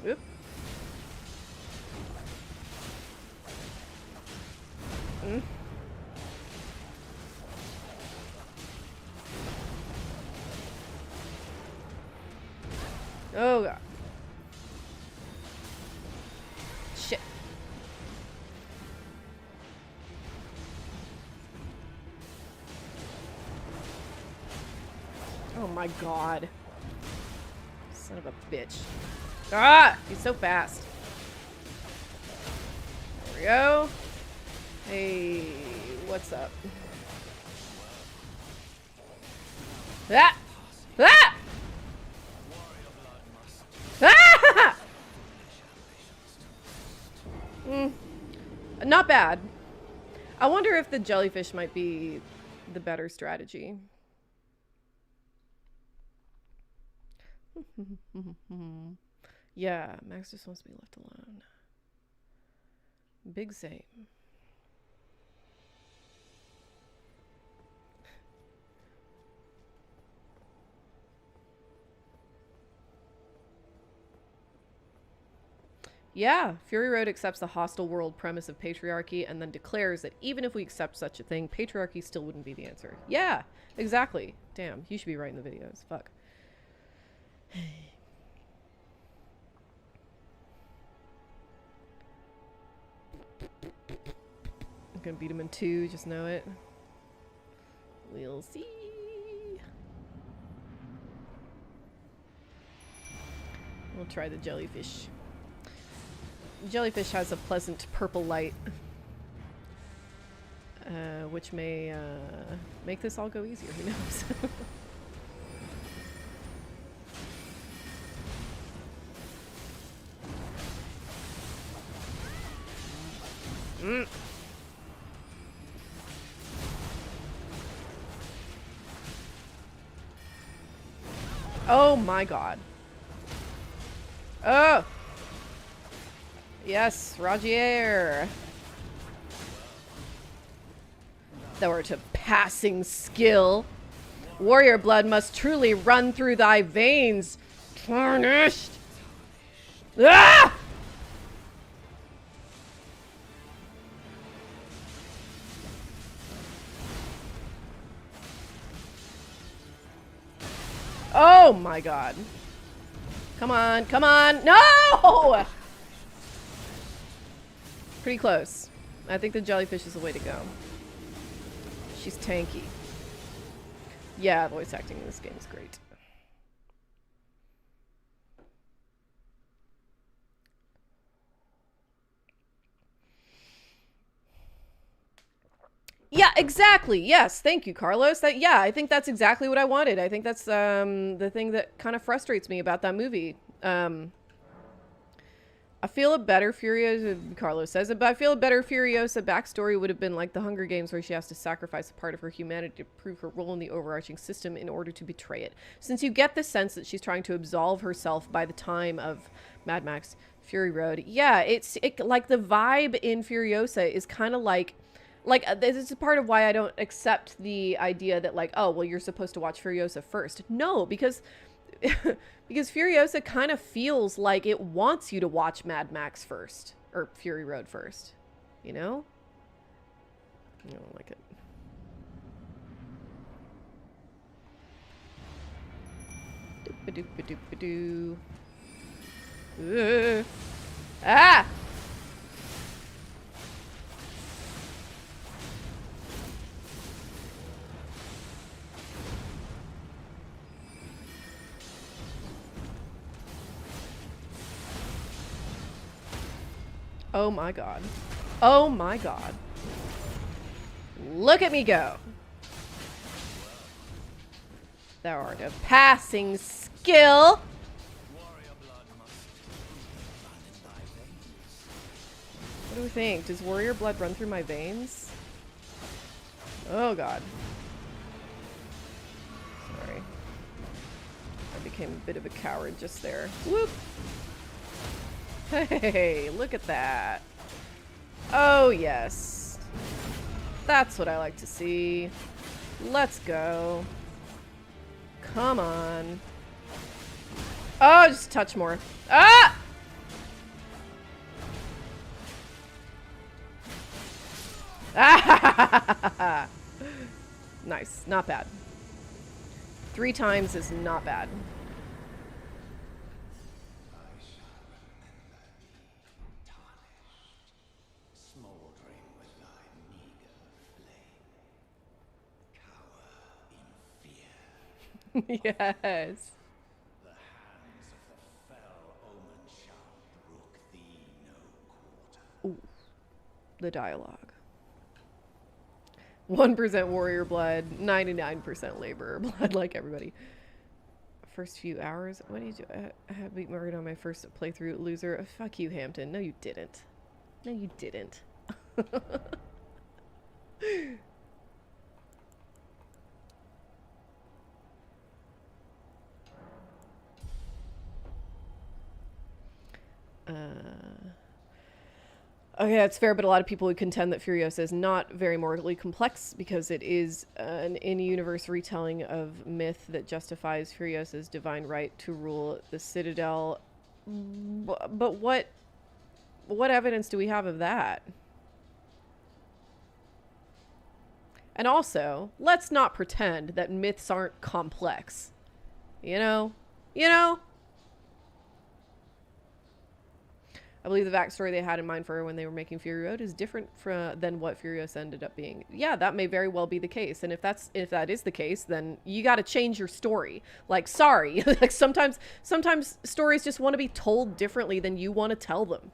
Oop. Oh god. Shit. Oh my god. Son of a bitch. Ah! He's so fast. There we go. Hey, what's up? Ah! Ah! Ah! Not bad. I wonder if the jellyfish might be the better strategy. Yeah, Max just wants to be left alone. Big same. Yeah, Fury Road accepts the hostile world premise of patriarchy and then declares that even if we accept such a thing, patriarchy still wouldn't be the answer. Yeah, exactly. Damn, you should be writing the videos. Fuck. I'm gonna beat him in 2, just know it. We'll see. We'll try the jellyfish. Jellyfish has a pleasant purple light, which may make this all go easier. Who knows? Oh my god. Oh! Yes, Rogier. Thou art a passing skill. Warrior blood must truly run through thy veins. Tarnished. Ah! Oh my god. Come on, come on. No! Pretty close. I think the jellyfish is the way to go. She's tanky. Yeah, voice acting in this game is great. Yeah, exactly. Yes, thank you, Carlos. Yeah, I think that's exactly what I wanted. I think that's the thing that kind of frustrates me about that movie. I feel a better Furiosa, Carlos says it, but I feel a better Furiosa backstory would have been like the Hunger Games, where she has to sacrifice a part of her humanity to prove her role in the overarching system in order to betray it. Since you get the sense that she's trying to absolve herself by the time of Mad Max Fury Road. Yeah, it's like the vibe in Furiosa is kind of like this is part of why I don't accept the idea that like, oh, well, you're supposed to watch Furiosa first. No, because because Furiosa kind of feels like it wants you to watch Mad Max first, or Fury Road first, you know? I don't like it. Doop-a-doop-a-doop-a-doo. Ah! Oh my god. Oh my god. Look at me go. Thou art a passing skill. What do we think? Does warrior blood run through my veins? Oh god. Sorry. I became a bit of a coward just there. Whoop! Hey, look at that. Oh, yes. That's what I like to see. Let's go. Come on. Oh, just a touch more. Ah! Ah! Nice. Not bad. 3 times is not bad. Yes. The hands of the fell omen shall brook thee no quarter. Ooh, the dialogue. 1% warrior blood, 99% laborer blood, like everybody. First few hours. What did you do? I had beat Margaret on my first playthrough. Loser. Fuck you, Hampton. No, you didn't. No, you didn't. Okay, that's fair, but a lot of people would contend that Furiosa is not very morally complex because it is an in-universe retelling of myth that justifies Furiosa's divine right to rule the Citadel. But what evidence do we have of that? And also, let's not pretend that myths aren't complex. You know? You know? I believe the backstory they had in mind for her when they were making Fury Road is different than what Furiosa ended up being. Yeah, that may very well be the case. And if that is the case, then you got to change your story. Like, sorry, like sometimes stories just want to be told differently than you want to tell them,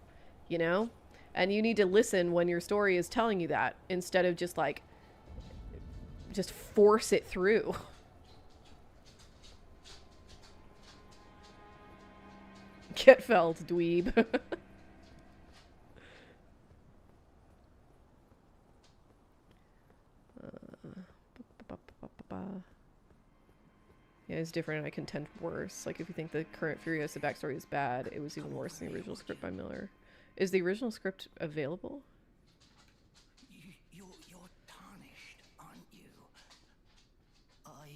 you know? And you need to listen when your story is telling you that instead of just like just force it through. Get felled, dweeb. Yeah, it's different and I contend worse. Like, if you think the current Furiosa backstory is bad, it was even worse than the original script by Miller. Is the original script available? You're tarnished, aren't you? I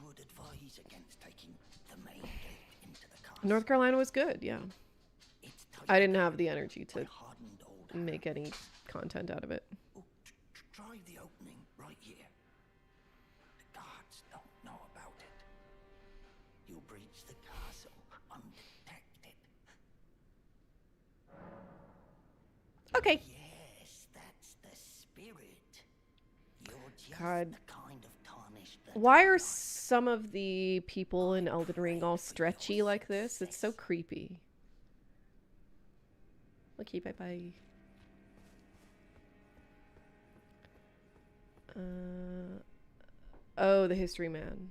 would advise against taking the main gate into the castle. North Carolina was good, yeah. I didn't have the energy to make any content out of it. Oh, try the opening right here. The guards don't know about it. You'll breach the castle undetected. Okay. Yes, that's the spirit. You're just God. the kind of tarnished that Why are some of the people in Elden Ring all stretchy like this? It's so creepy. Okay, bye-bye. Oh, the history man.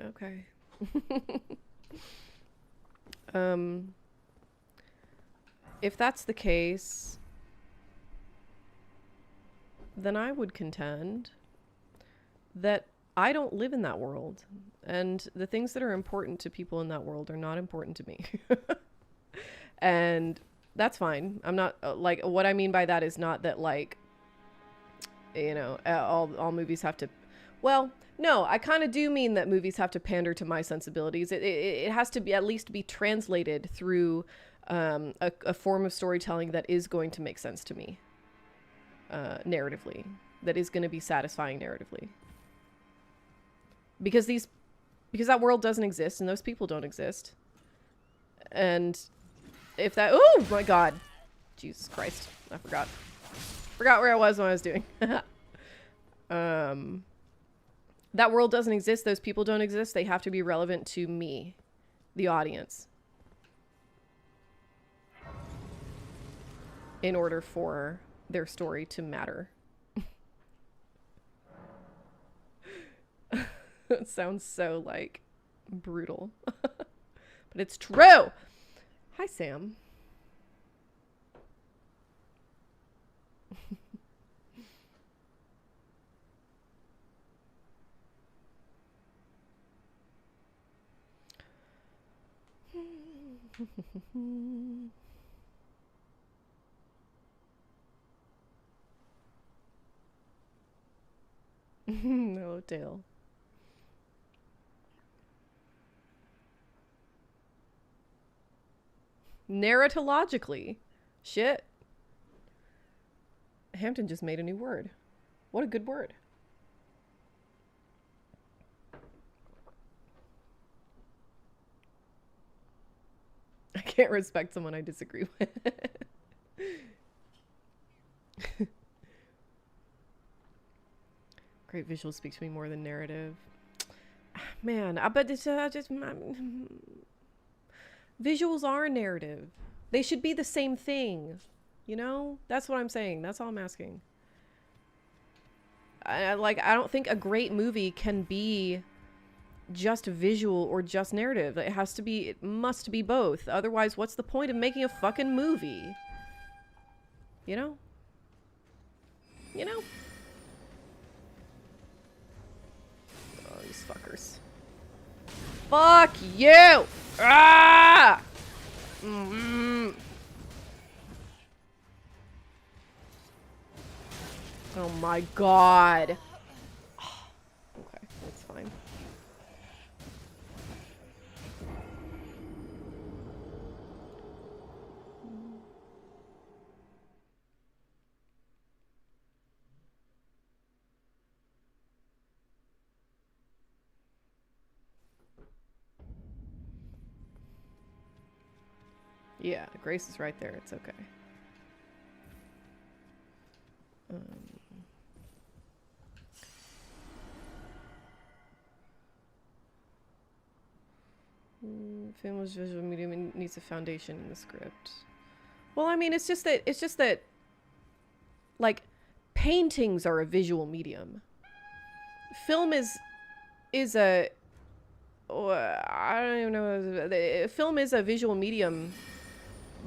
Okay. If that's the case, then I would contend that I don't live in that world, and the things that are important to people in that world are not important to me. And that's fine. I'm not like, what I mean by that is not that, like, you know, all movies have to, well, no, I kind of do mean that movies have to pander to my sensibilities. It has to be at least be translated through a form of storytelling that is going to make sense to me narratively, that is going to be satisfying narratively. Because that world doesn't exist and those people don't exist. And if that, oh my God, Jesus Christ, I forgot where I was when I was doing. That world doesn't exist. Those people don't exist. They have to be relevant to me, the audience, in order for their story to matter. It sounds so, like, brutal. But it's true. Hi, Sam. No, Dale. Narratologically. Shit. Hampton just made a new word. What a good word. I can't respect someone I disagree with. Great visuals speak to me more than narrative. Man, I bet this just... Visuals are narrative. They should be the same thing. You know? That's what I'm saying. That's all I'm asking. I don't think a great movie can be just visual or just narrative. It must be both. Otherwise, what's the point of making a fucking movie? You know? You know? Oh, these fuckers. Fuck you! Ah! Mm-hmm. Oh my God. Okay, that's fine. Yeah, Grace is right there. It's okay. Film was visual medium and needs a foundation in the script. Well, I mean, it's just that, like, paintings are a visual medium. Film is a, I don't even know. Film is a visual medium,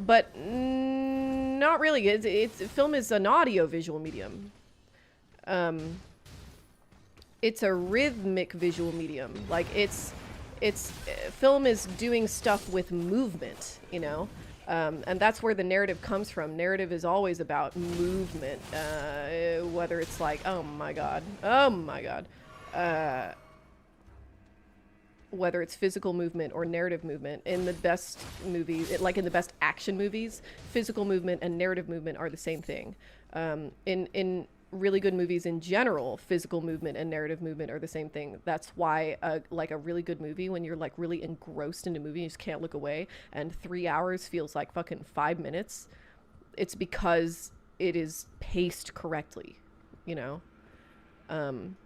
but not really. Film is an audio visual medium. It's a rhythmic visual medium. Like film is doing stuff with movement, you know. And that's where the narrative comes from. Narrative is always about movement, whether it's like, oh my god, whether it's physical movement or narrative movement. In the best movies, like in the best action movies, physical movement and narrative movement are the same thing. In really good movies in general, physical movement and narrative movement are the same thing. That's why like a really good movie, when you're like really engrossed in a movie, you just can't look away, and 3 hours feels like fucking 5 minutes, it's because it is paced correctly, you know. And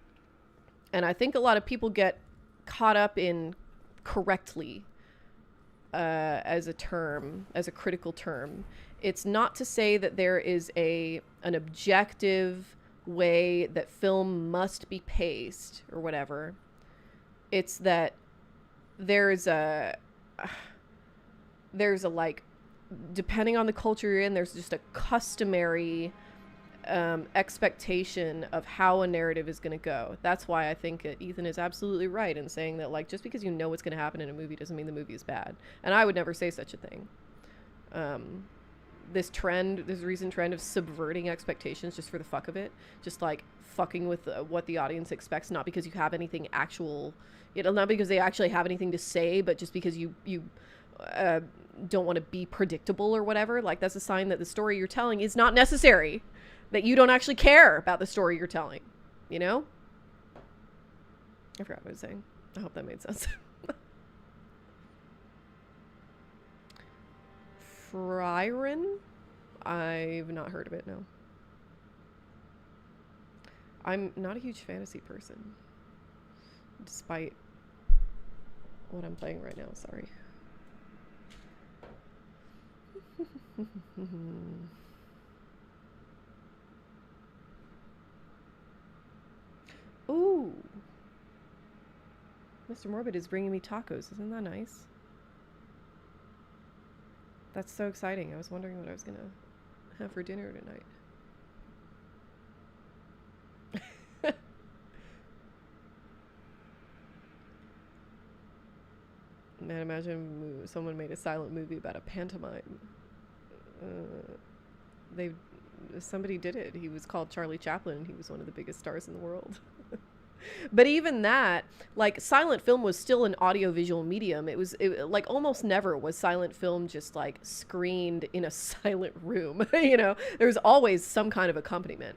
I think a lot of people get caught up in correctly as a term, as a critical term. It's not to say that there is an objective way that film must be paced or whatever. It's that there's a like, depending on the culture you're in, there's just a customary expectation of how a narrative is going to go. That's why I think Ethan is absolutely right in saying that, like, just because you know what's going to happen in a movie doesn't mean the movie is bad. And I would never say such a thing. This recent trend of subverting expectations just for the fuck of it, just like fucking with what the audience expects, not because you have anything actual, you know, not because they actually have anything to say, but just because you don't want to be predictable or whatever. Like, that's a sign that the story you're telling is not necessary, that you don't actually care about the story you're telling, you know? I forgot what I was saying. I hope that made sense. Fryron? I've not heard of it, no. I'm not a huge fantasy person, despite what I'm playing right now, sorry. Ooh. Mr. Morbid is bringing me tacos. Isn't that nice? That's so exciting. I was wondering what I was going to have for dinner tonight. Man, imagine someone made a silent movie about a pantomime. Somebody did it. He was called Charlie Chaplin, and he was one of the biggest stars in the world. But even that, like, silent film was still an audiovisual medium. It like almost never was silent film just like screened in a silent room. You know, there was always some kind of accompaniment.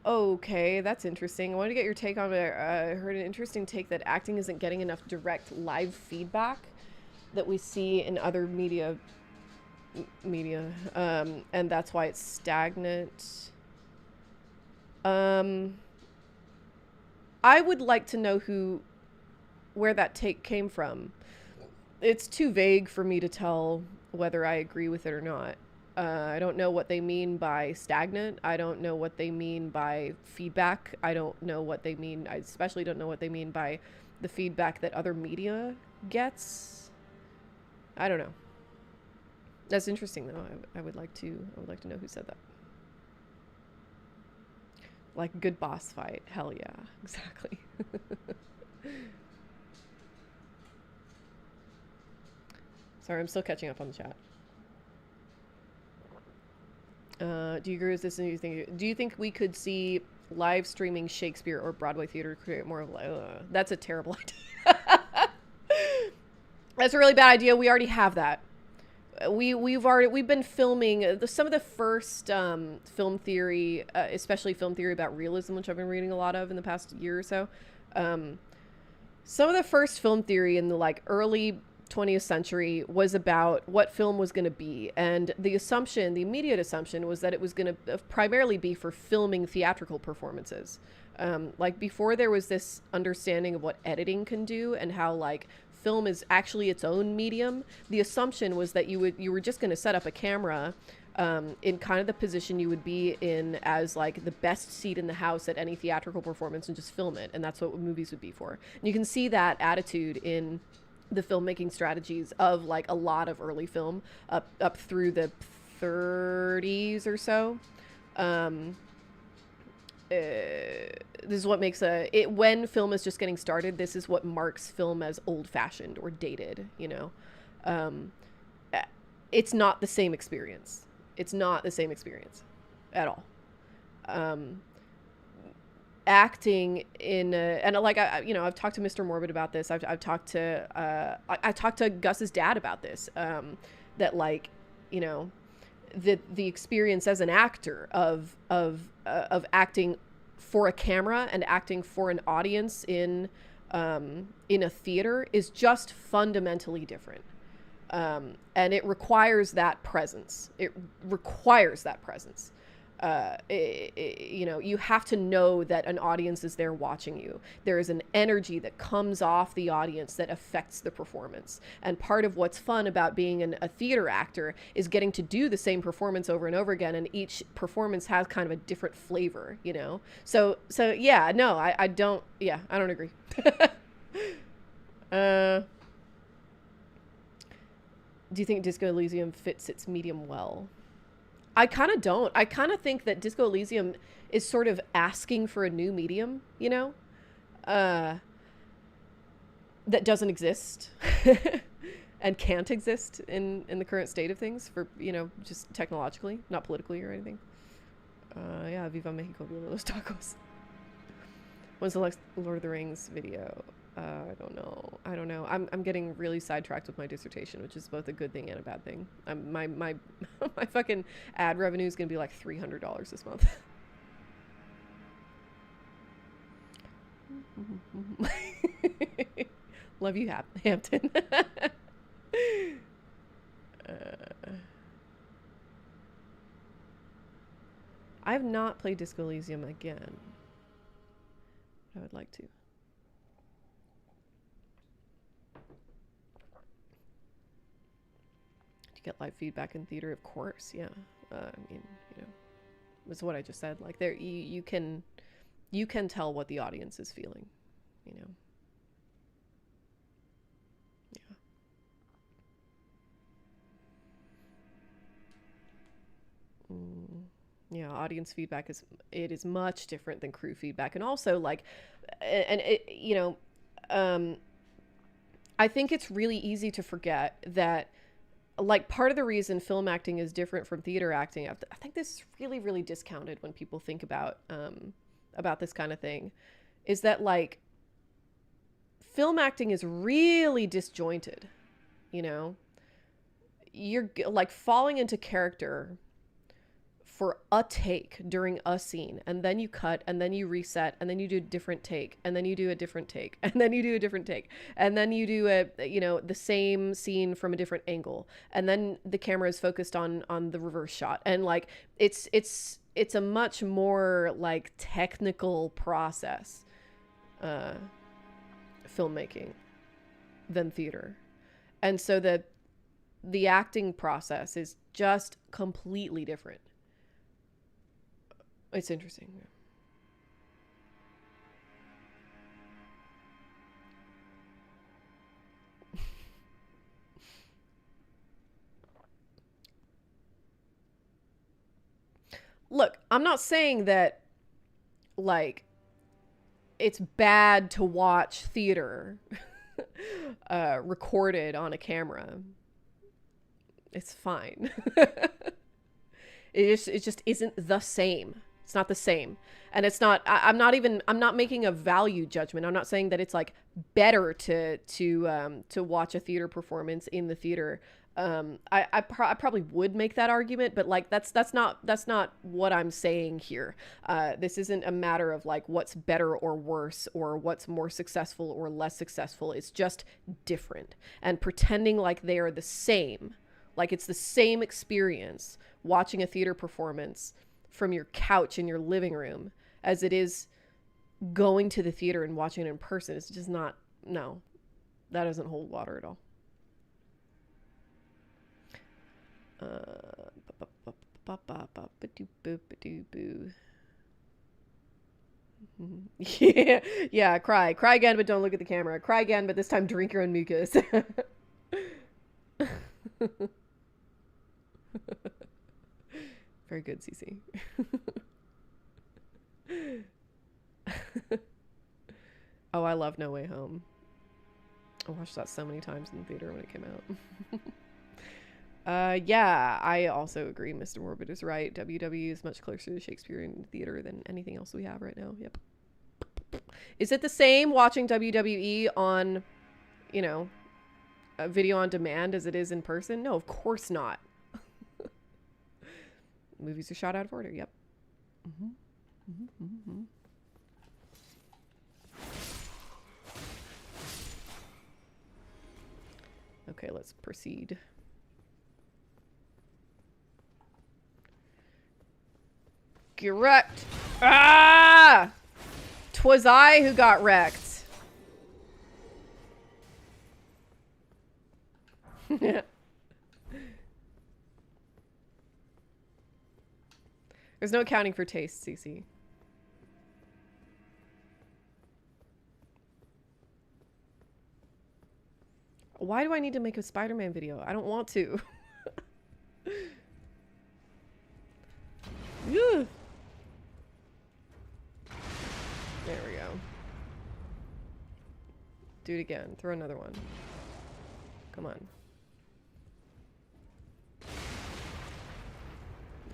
Okay, that's interesting. I wanted to get your take on it. I heard an interesting take that acting isn't getting enough direct live feedback that we see in other media, and that's why it's stagnant. I would like to know where that take came from. It's too vague for me to tell whether I agree with it or not. I don't know what they mean by stagnant. I don't know what they mean by feedback. I don't know what they mean. I especially don't know what they mean by the feedback that other media gets. I don't know. That's interesting, though. I would like to know who said that. Like, good boss fight. Hell yeah. Exactly. Sorry, I'm still catching up on the chat. Do you agree with this? And do you think we could see live streaming Shakespeare or Broadway theater create more? That's a terrible idea. That's a really bad idea. We already have that. We've been filming some of the first film theory, especially film theory about realism, which I've been reading a lot of in the past year or so. Some of the first film theory in the like early 20th century was about what film was going to be, and the assumption, the immediate assumption, was that it was going to primarily be for filming theatrical performances. Like before there was this understanding of what editing can do and how like film is actually its own medium, the assumption was that you were just going to set up a camera in kind of the position you would be in as like the best seat in the house at any theatrical performance and just film it, and that's what movies would be for. And you can see that attitude in the filmmaking strategies of like a lot of early film up through the 30s or so. This is what makes when film is just getting started, this is what marks film as old-fashioned or dated, you know. It's not the same experience. It's not the same experience at all. Acting in and like I've talked to Mr. Morbid about this. I've talked to I talked to Gus's dad about this. That like, you know, the experience as an actor of acting for a camera and acting for an audience in a theater is just fundamentally different. And it requires that presence. It requires that presence. You know, you have to know that an audience is there watching you. There is an energy that comes off the audience that affects the performance. And part of what's fun about being a theater actor is getting to do the same performance over and over again. And each performance has kind of a different flavor, you know? So yeah, no, I don't agree. Do you think Disco Elysium fits its medium well? I kind of don't. I kind of think that Disco Elysium is sort of asking for a new medium, you know, that doesn't exist and can't exist in the current state of things for, you know, just technologically, not politically or anything. Yeah, Viva Mexico, Viva los tacos. When's the next Lord of the Rings video? I don't know. I'm getting really sidetracked with my dissertation, which is both a good thing and a bad thing. My my fucking ad revenue is gonna be like $300 this month. Love you, Hampton. I have not played Disco Elysium again. I would like to. Get live feedback in theater, of course. Yeah. I mean, you know, that's what I just said. Like there, you can tell what the audience is feeling, you know. Yeah. Yeah, audience feedback is much different than crew feedback, and also like, and it, you know, I think it's really easy to forget that. Like part of the reason film acting is different from theater acting, I think this is really, really discounted when people think about this kind of thing, is that like film acting is really disjointed, you know. You're like falling into character for a take during a scene, and then you cut, and then you reset, and then you do a different take, and then you do a different take, and then you do a different take, and then you do the same scene from a different angle, and then the camera is focused on the reverse shot, and like it's a much more like technical process, filmmaking, than theater, and so the acting process is just completely different. It's interesting. Look, I'm not saying that, like, it's bad to watch theater recorded on a camera. It's fine. It just isn't the same. It's not the same. And it's not, I'm not making a value judgment. I'm not saying that it's like better to watch a theater performance in the theater I probably would make that argument, but like that's not what I'm saying here. This isn't a matter of like what's better or worse or what's more successful or less successful. It's just different, and pretending like they are the same, like it's the same experience watching a theater performance from your couch in your living room as it is going to the theater and watching it in person. It's just not, no, that doesn't hold water at all. Yeah, cry again, but don't look at the camera. Cry again, but this time drink your own mucus. Very good, Cece. Oh, I love No Way Home. I watched that so many times in the theater when it came out. Yeah, I also agree. Mr. Morbid is right. WW is much closer to Shakespearean theater than anything else we have right now. Yep. Is it the same watching WWE on, you know, a video on demand as it is in person? No, of course not. Movies are shot out of order. Yep. Okay, let's proceed. Get wrecked. Ah! 'Twas I who got wrecked. There's no accounting for taste, Cece. Why do I need to make a Spider-Man video? I don't want to. There we go. Do it again. Throw another one. Come on.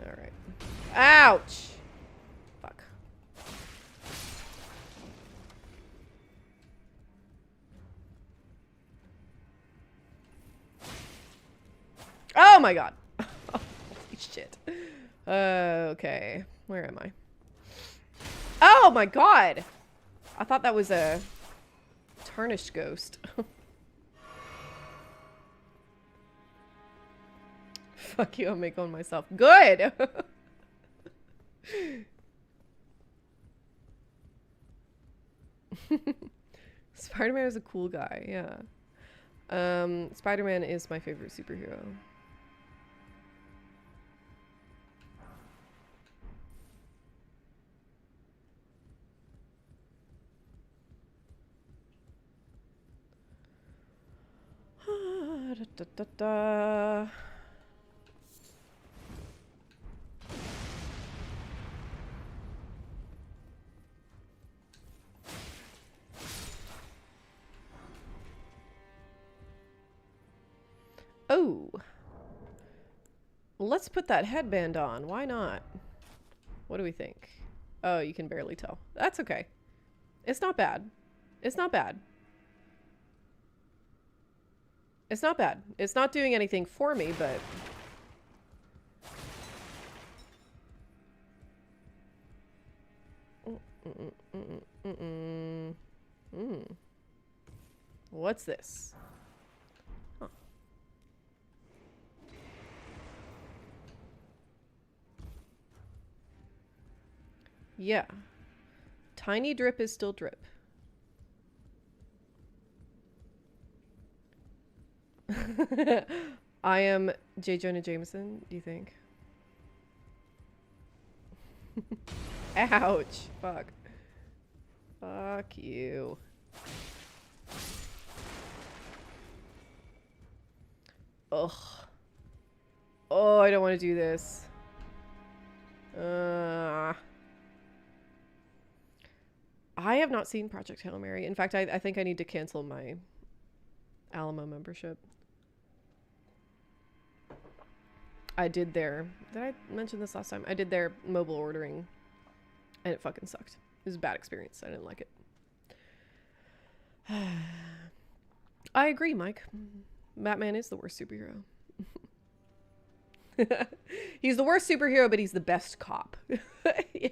Alright. Ouch! Fuck. Oh my god! Holy shit. Okay. Where am I? Oh my god! I thought that was a tarnished ghost. Fuck you, I'll make one myself. Good! Spider-Man is a cool guy, yeah. Spider-Man is my favorite superhero. Da, da, da, da. Oh. Let's put that headband on. Why not? What do we think? Oh, you can barely tell. That's okay. It's not bad. It's not bad. It's not bad. It's not doing anything for me, but... What's this? Huh. Yeah. Tiny drip is still drip. I am J. Jonah Jameson, do you think? Ouch. Fuck. Fuck you. Ugh. Oh, I don't want to do this. I have not seen Project Hail Mary. In fact, I think I need to cancel my Alamo membership. I did their... Did I mention this last time? I did their mobile ordering, and it fucking sucked. It was a bad experience. I didn't like it. I agree, Mike. Batman is the worst superhero. He's the worst superhero, but he's the best cop. Yeah.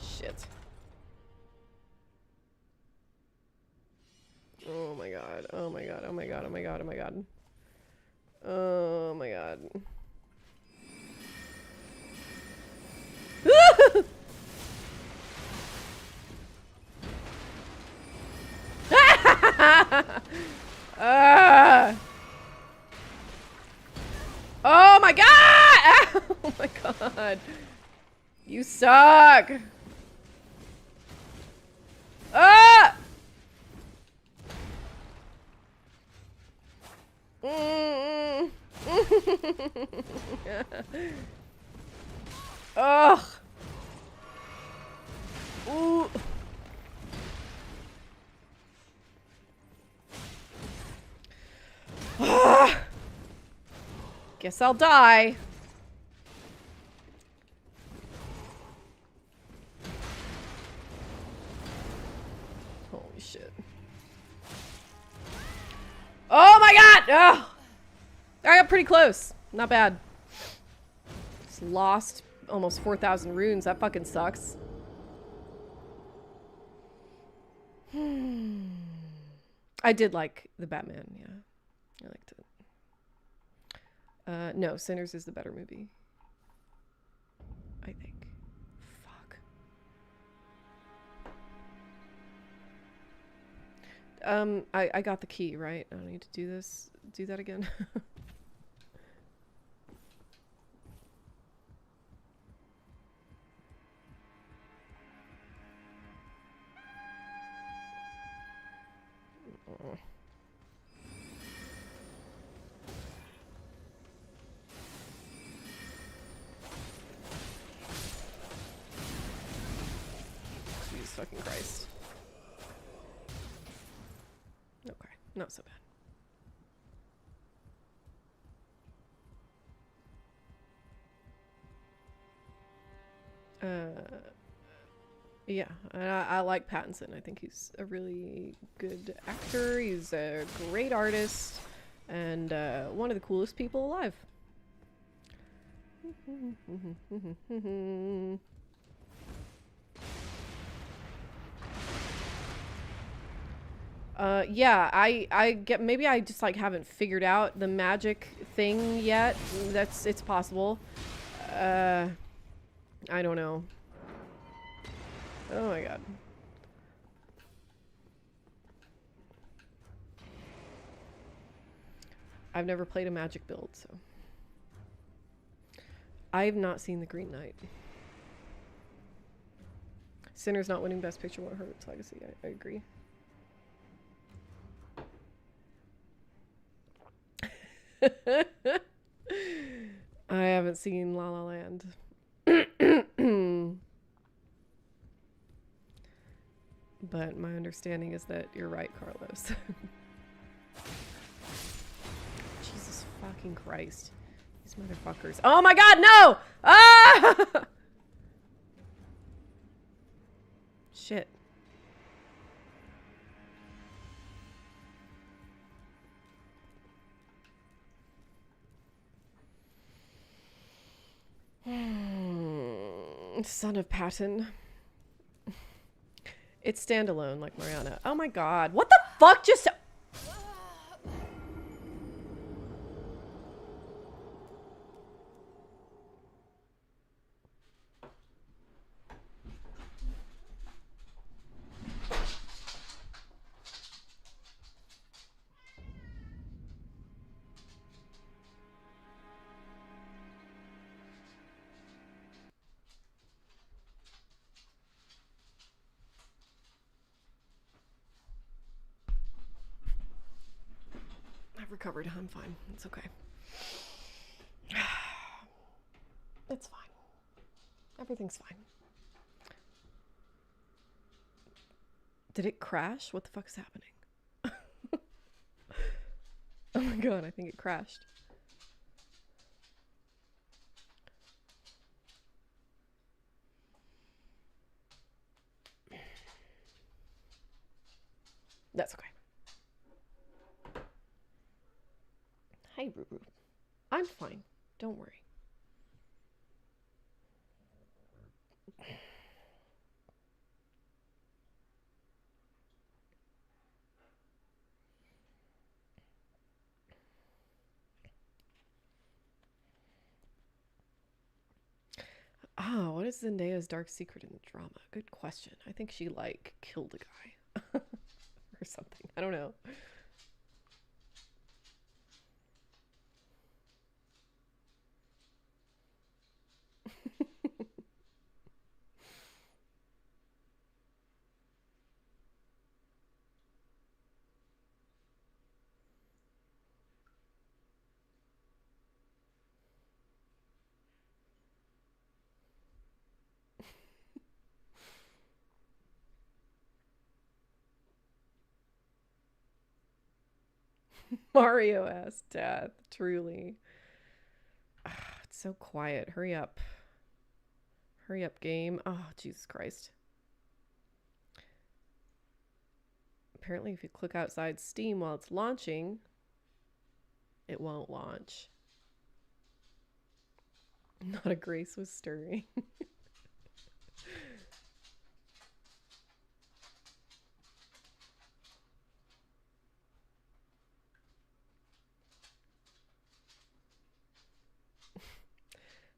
Shit. Oh my god. Oh my god. Oh my god. Oh my god. Oh my god. Oh my god. Oh my god! Oh my god. You suck. Ah! Ugh. Ooh. Guess I'll die. Holy shit. Oh my god! Oh! I got pretty close. Not bad. Just lost almost 4,000 runes. That fucking sucks. I did like the Batman, yeah. I liked it. No, Sinners is the better movie. I think. Fuck. I got the key, right? I don't need to do this. Do that again. Oh. Jesus fucking Christ. Okay, not so bad. Yeah, I like Pattinson. I think he's a really good actor. He's a great artist and one of the coolest people alive. Yeah, I get, maybe I just like haven't figured out the magic thing yet. It's possible. I don't know. Oh my god. I've never played a magic build, so. I've not seen The Green Knight. Sinner's not winning Best Picture won't hurt its legacy. I agree. I haven't seen La La Land. But my understanding is that you're right, Carlos. Jesus fucking Christ. These motherfuckers. Oh my god, no! Ah! Shit. Son of Patton. It's standalone, like Mariana. Oh my god. What the fuck just... I've recovered. I'm fine. It's okay. It's fine. Everything's fine. Did it crash? What the fuck is happening? Oh my god, I think it crashed. Hi, Ruru. I'm fine. Don't worry. Ah, what is Zendaya's dark secret in the drama? Good question. I think she, like, killed a guy. Or something. I don't know. Mario ass death. Truly. Ah, it's so quiet. Hurry up. Hurry up, game. Oh, Jesus Christ. Apparently, if you click outside Steam while it's launching, it won't launch. Not a grace was stirring.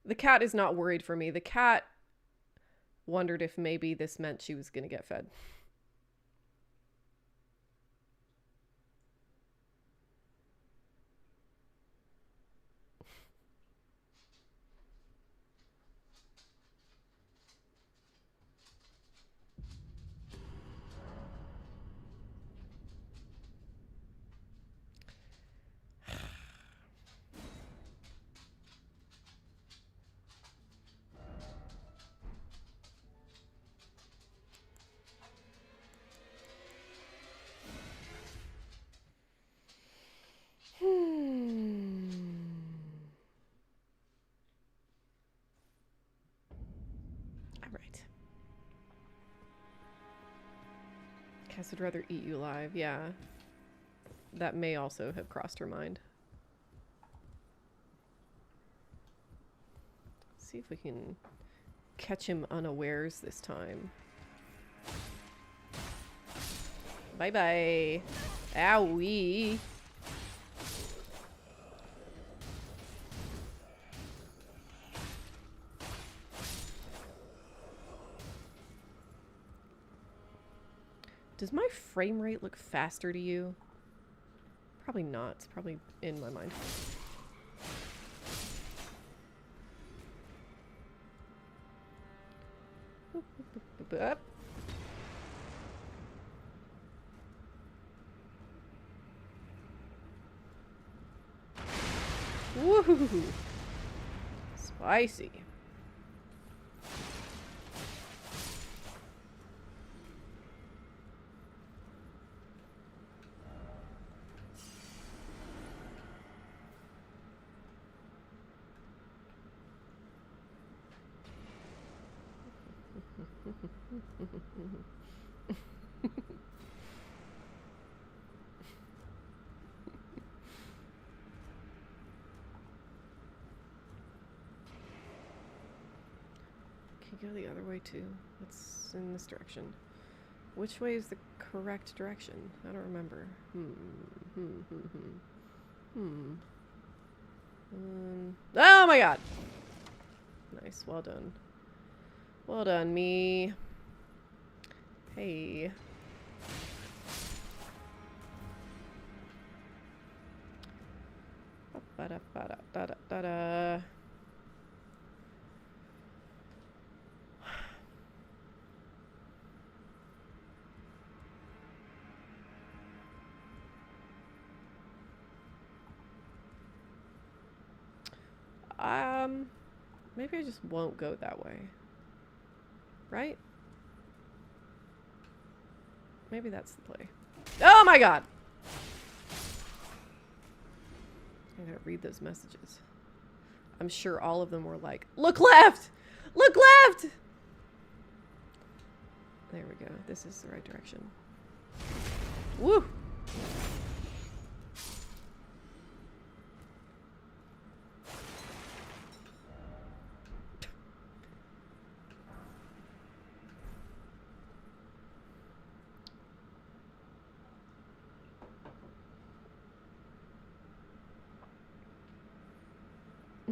The cat is not worried for me. The cat wondered if maybe this meant she was going to get fed. Alright. Cass would rather eat you alive. Yeah. That may also have crossed her mind. Let's see if we can catch him unawares this time. Bye-bye. Owie. Does my frame rate look faster to you? Probably not. It's probably in my mind. Up. Woohoo! Spicy. Can you go the other way too? It's in this direction. Which way is the correct direction? I don't remember. Oh my god! Nice, well done. Well done, me. Hey. Ba-da-ba-da-da-da-da. Maybe I just won't go that way. Right? Maybe that's the play. Oh my god! I gotta read those messages. I'm sure all of them were like, look left! Look left! There we go. This is the right direction. Woo!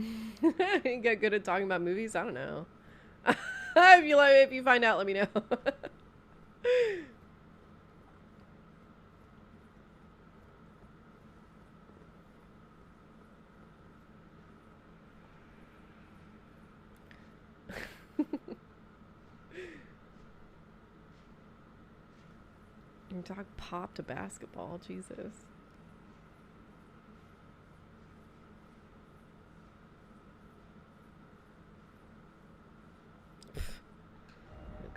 You get good at talking about movies? I don't know. If you find out, let me know. Your dog popped a basketball. Jesus.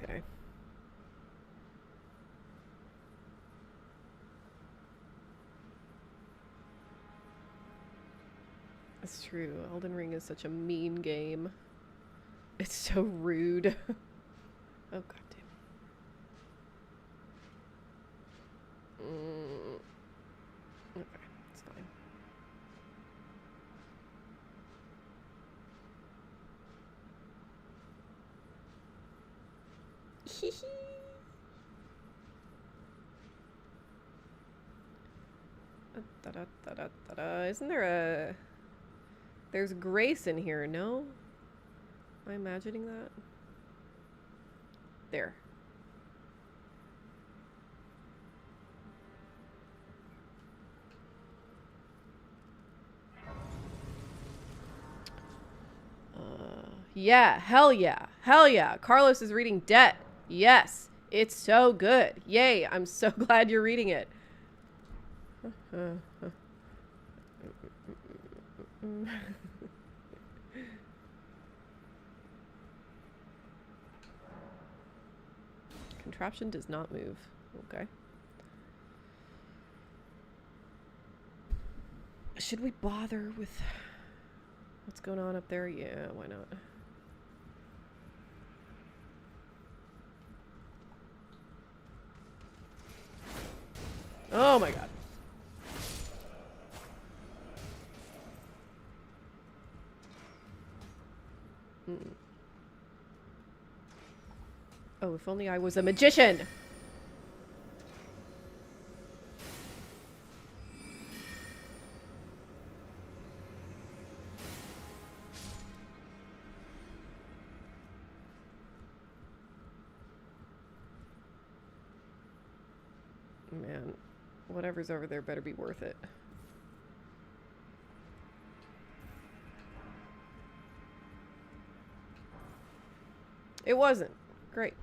Okay. It's true. Elden Ring is such a mean game. It's so rude. Oh, god damn. Okay, it's fine. Isn't there a... There's grace in here, no? Am I imagining that? There. Yeah, hell yeah. Hell yeah. Carlos is reading Debt. Yes, it's so good. Yay, I'm so glad you're reading it. Contraption does not move. Okay. Should we bother with what's going on up there? Yeah, why not? Oh my god. Oh, if only I was a magician! Man, whatever's over there better be worth it. It wasn't. Great.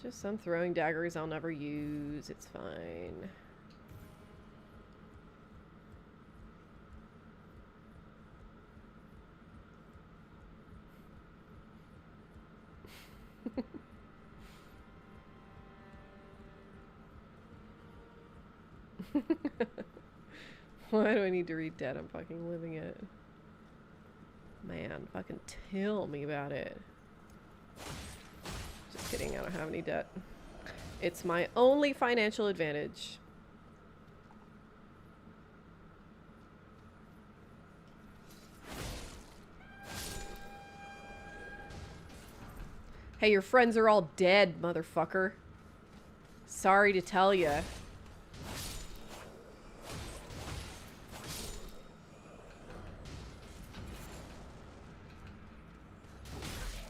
Just some throwing daggers I'll never use. It's fine. Why do I need to read Dead? I'm fucking living it. Man, fucking tell me about it. Just kidding, I don't have any debt. It's my only financial advantage. Hey, your friends are all dead, motherfucker. Sorry to tell ya.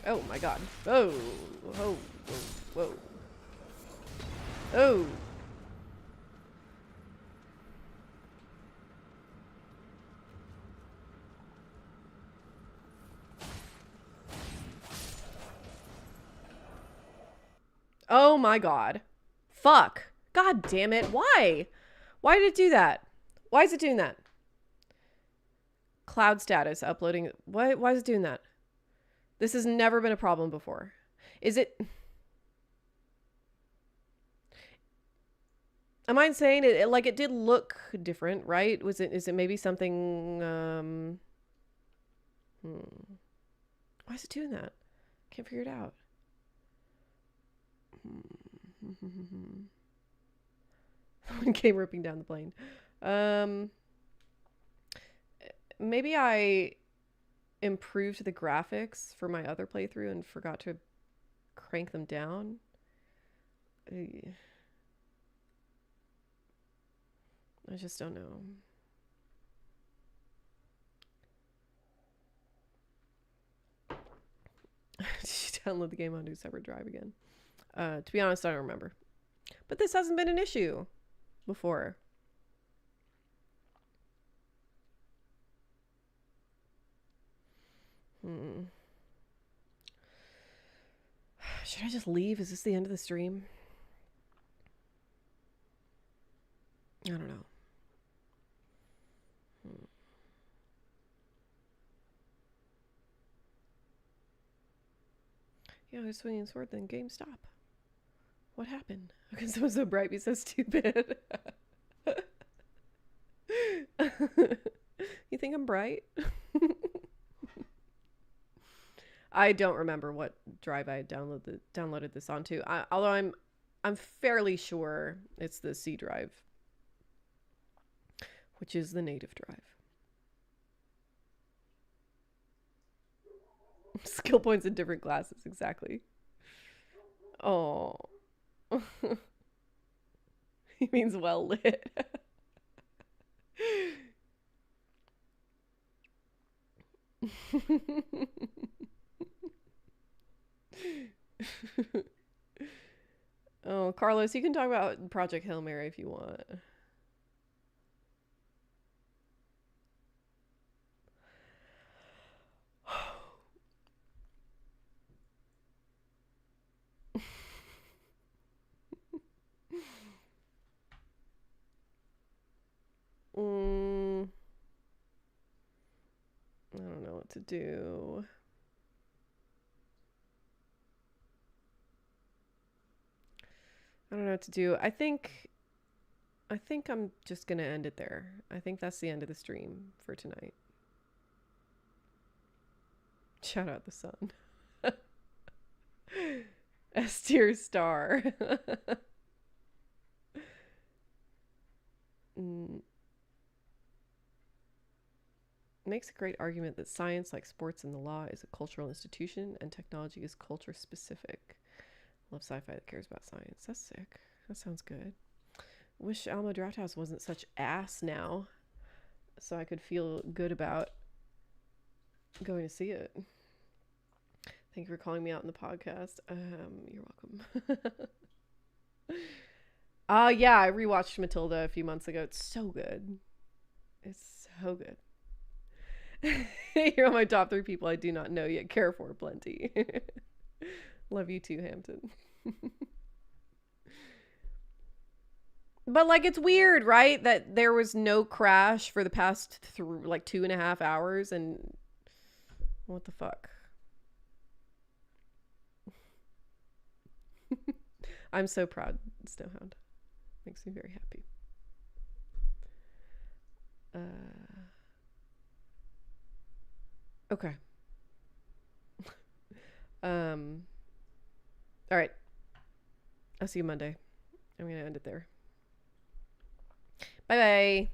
Oh my god. Oh, whoa, whoa, whoa. Oh. Oh my god. Fuck. God damn it. Why? Why did it do that? Why is it doing that? Cloud status uploading. Why is it doing that? This has never been a problem before. Is it... Am I insane? Like, it did look different, right? Is it maybe something, Why is it doing that? Can't figure it out. Someone came ripping down the plane. Maybe I improved the graphics for my other playthrough and forgot to crank them down. I just don't know. Did you download the game onto a separate drive again? To be honest, I don't remember. But this hasn't been an issue before. Should I just leave? Is this the end of the stream? I don't know. Yeah, I was swinging a sword, then game stop. What happened? Because it was so bright, be so stupid. You think I'm bright? I don't remember what drive I had downloaded this onto. Although I'm fairly sure it's the C drive, which is the native drive. Skill points in different classes, exactly. Oh. He means well lit. Oh, Carlos, you can talk about Project Hail Mary if you want. I don't know what to do. I don't know what to do. I think I'm just gonna end it there. I think that's the end of the stream for tonight. Shout out the sun. S tier star. Makes a great argument that science, like sports and the law, is a cultural institution and technology is culture specific. Love sci-fi that cares about science. That's sick. That sounds good. Wish Alamo Drafthouse wasn't such ass now, so I could feel good about going to see it. Thank you for calling me out in the podcast. You're welcome. Yeah, I rewatched Matilda a few months ago. It's so good. It's so good. You're on my top 3 people I do not know yet care for plenty. Love you too, Hampton. But like, it's weird, right? That there was no crash for the past 2.5 hours, and what the fuck? I'm so proud, Snowhound. Makes me very happy. Okay. All right. I'll see you Monday. I'm gonna end it there. Bye bye.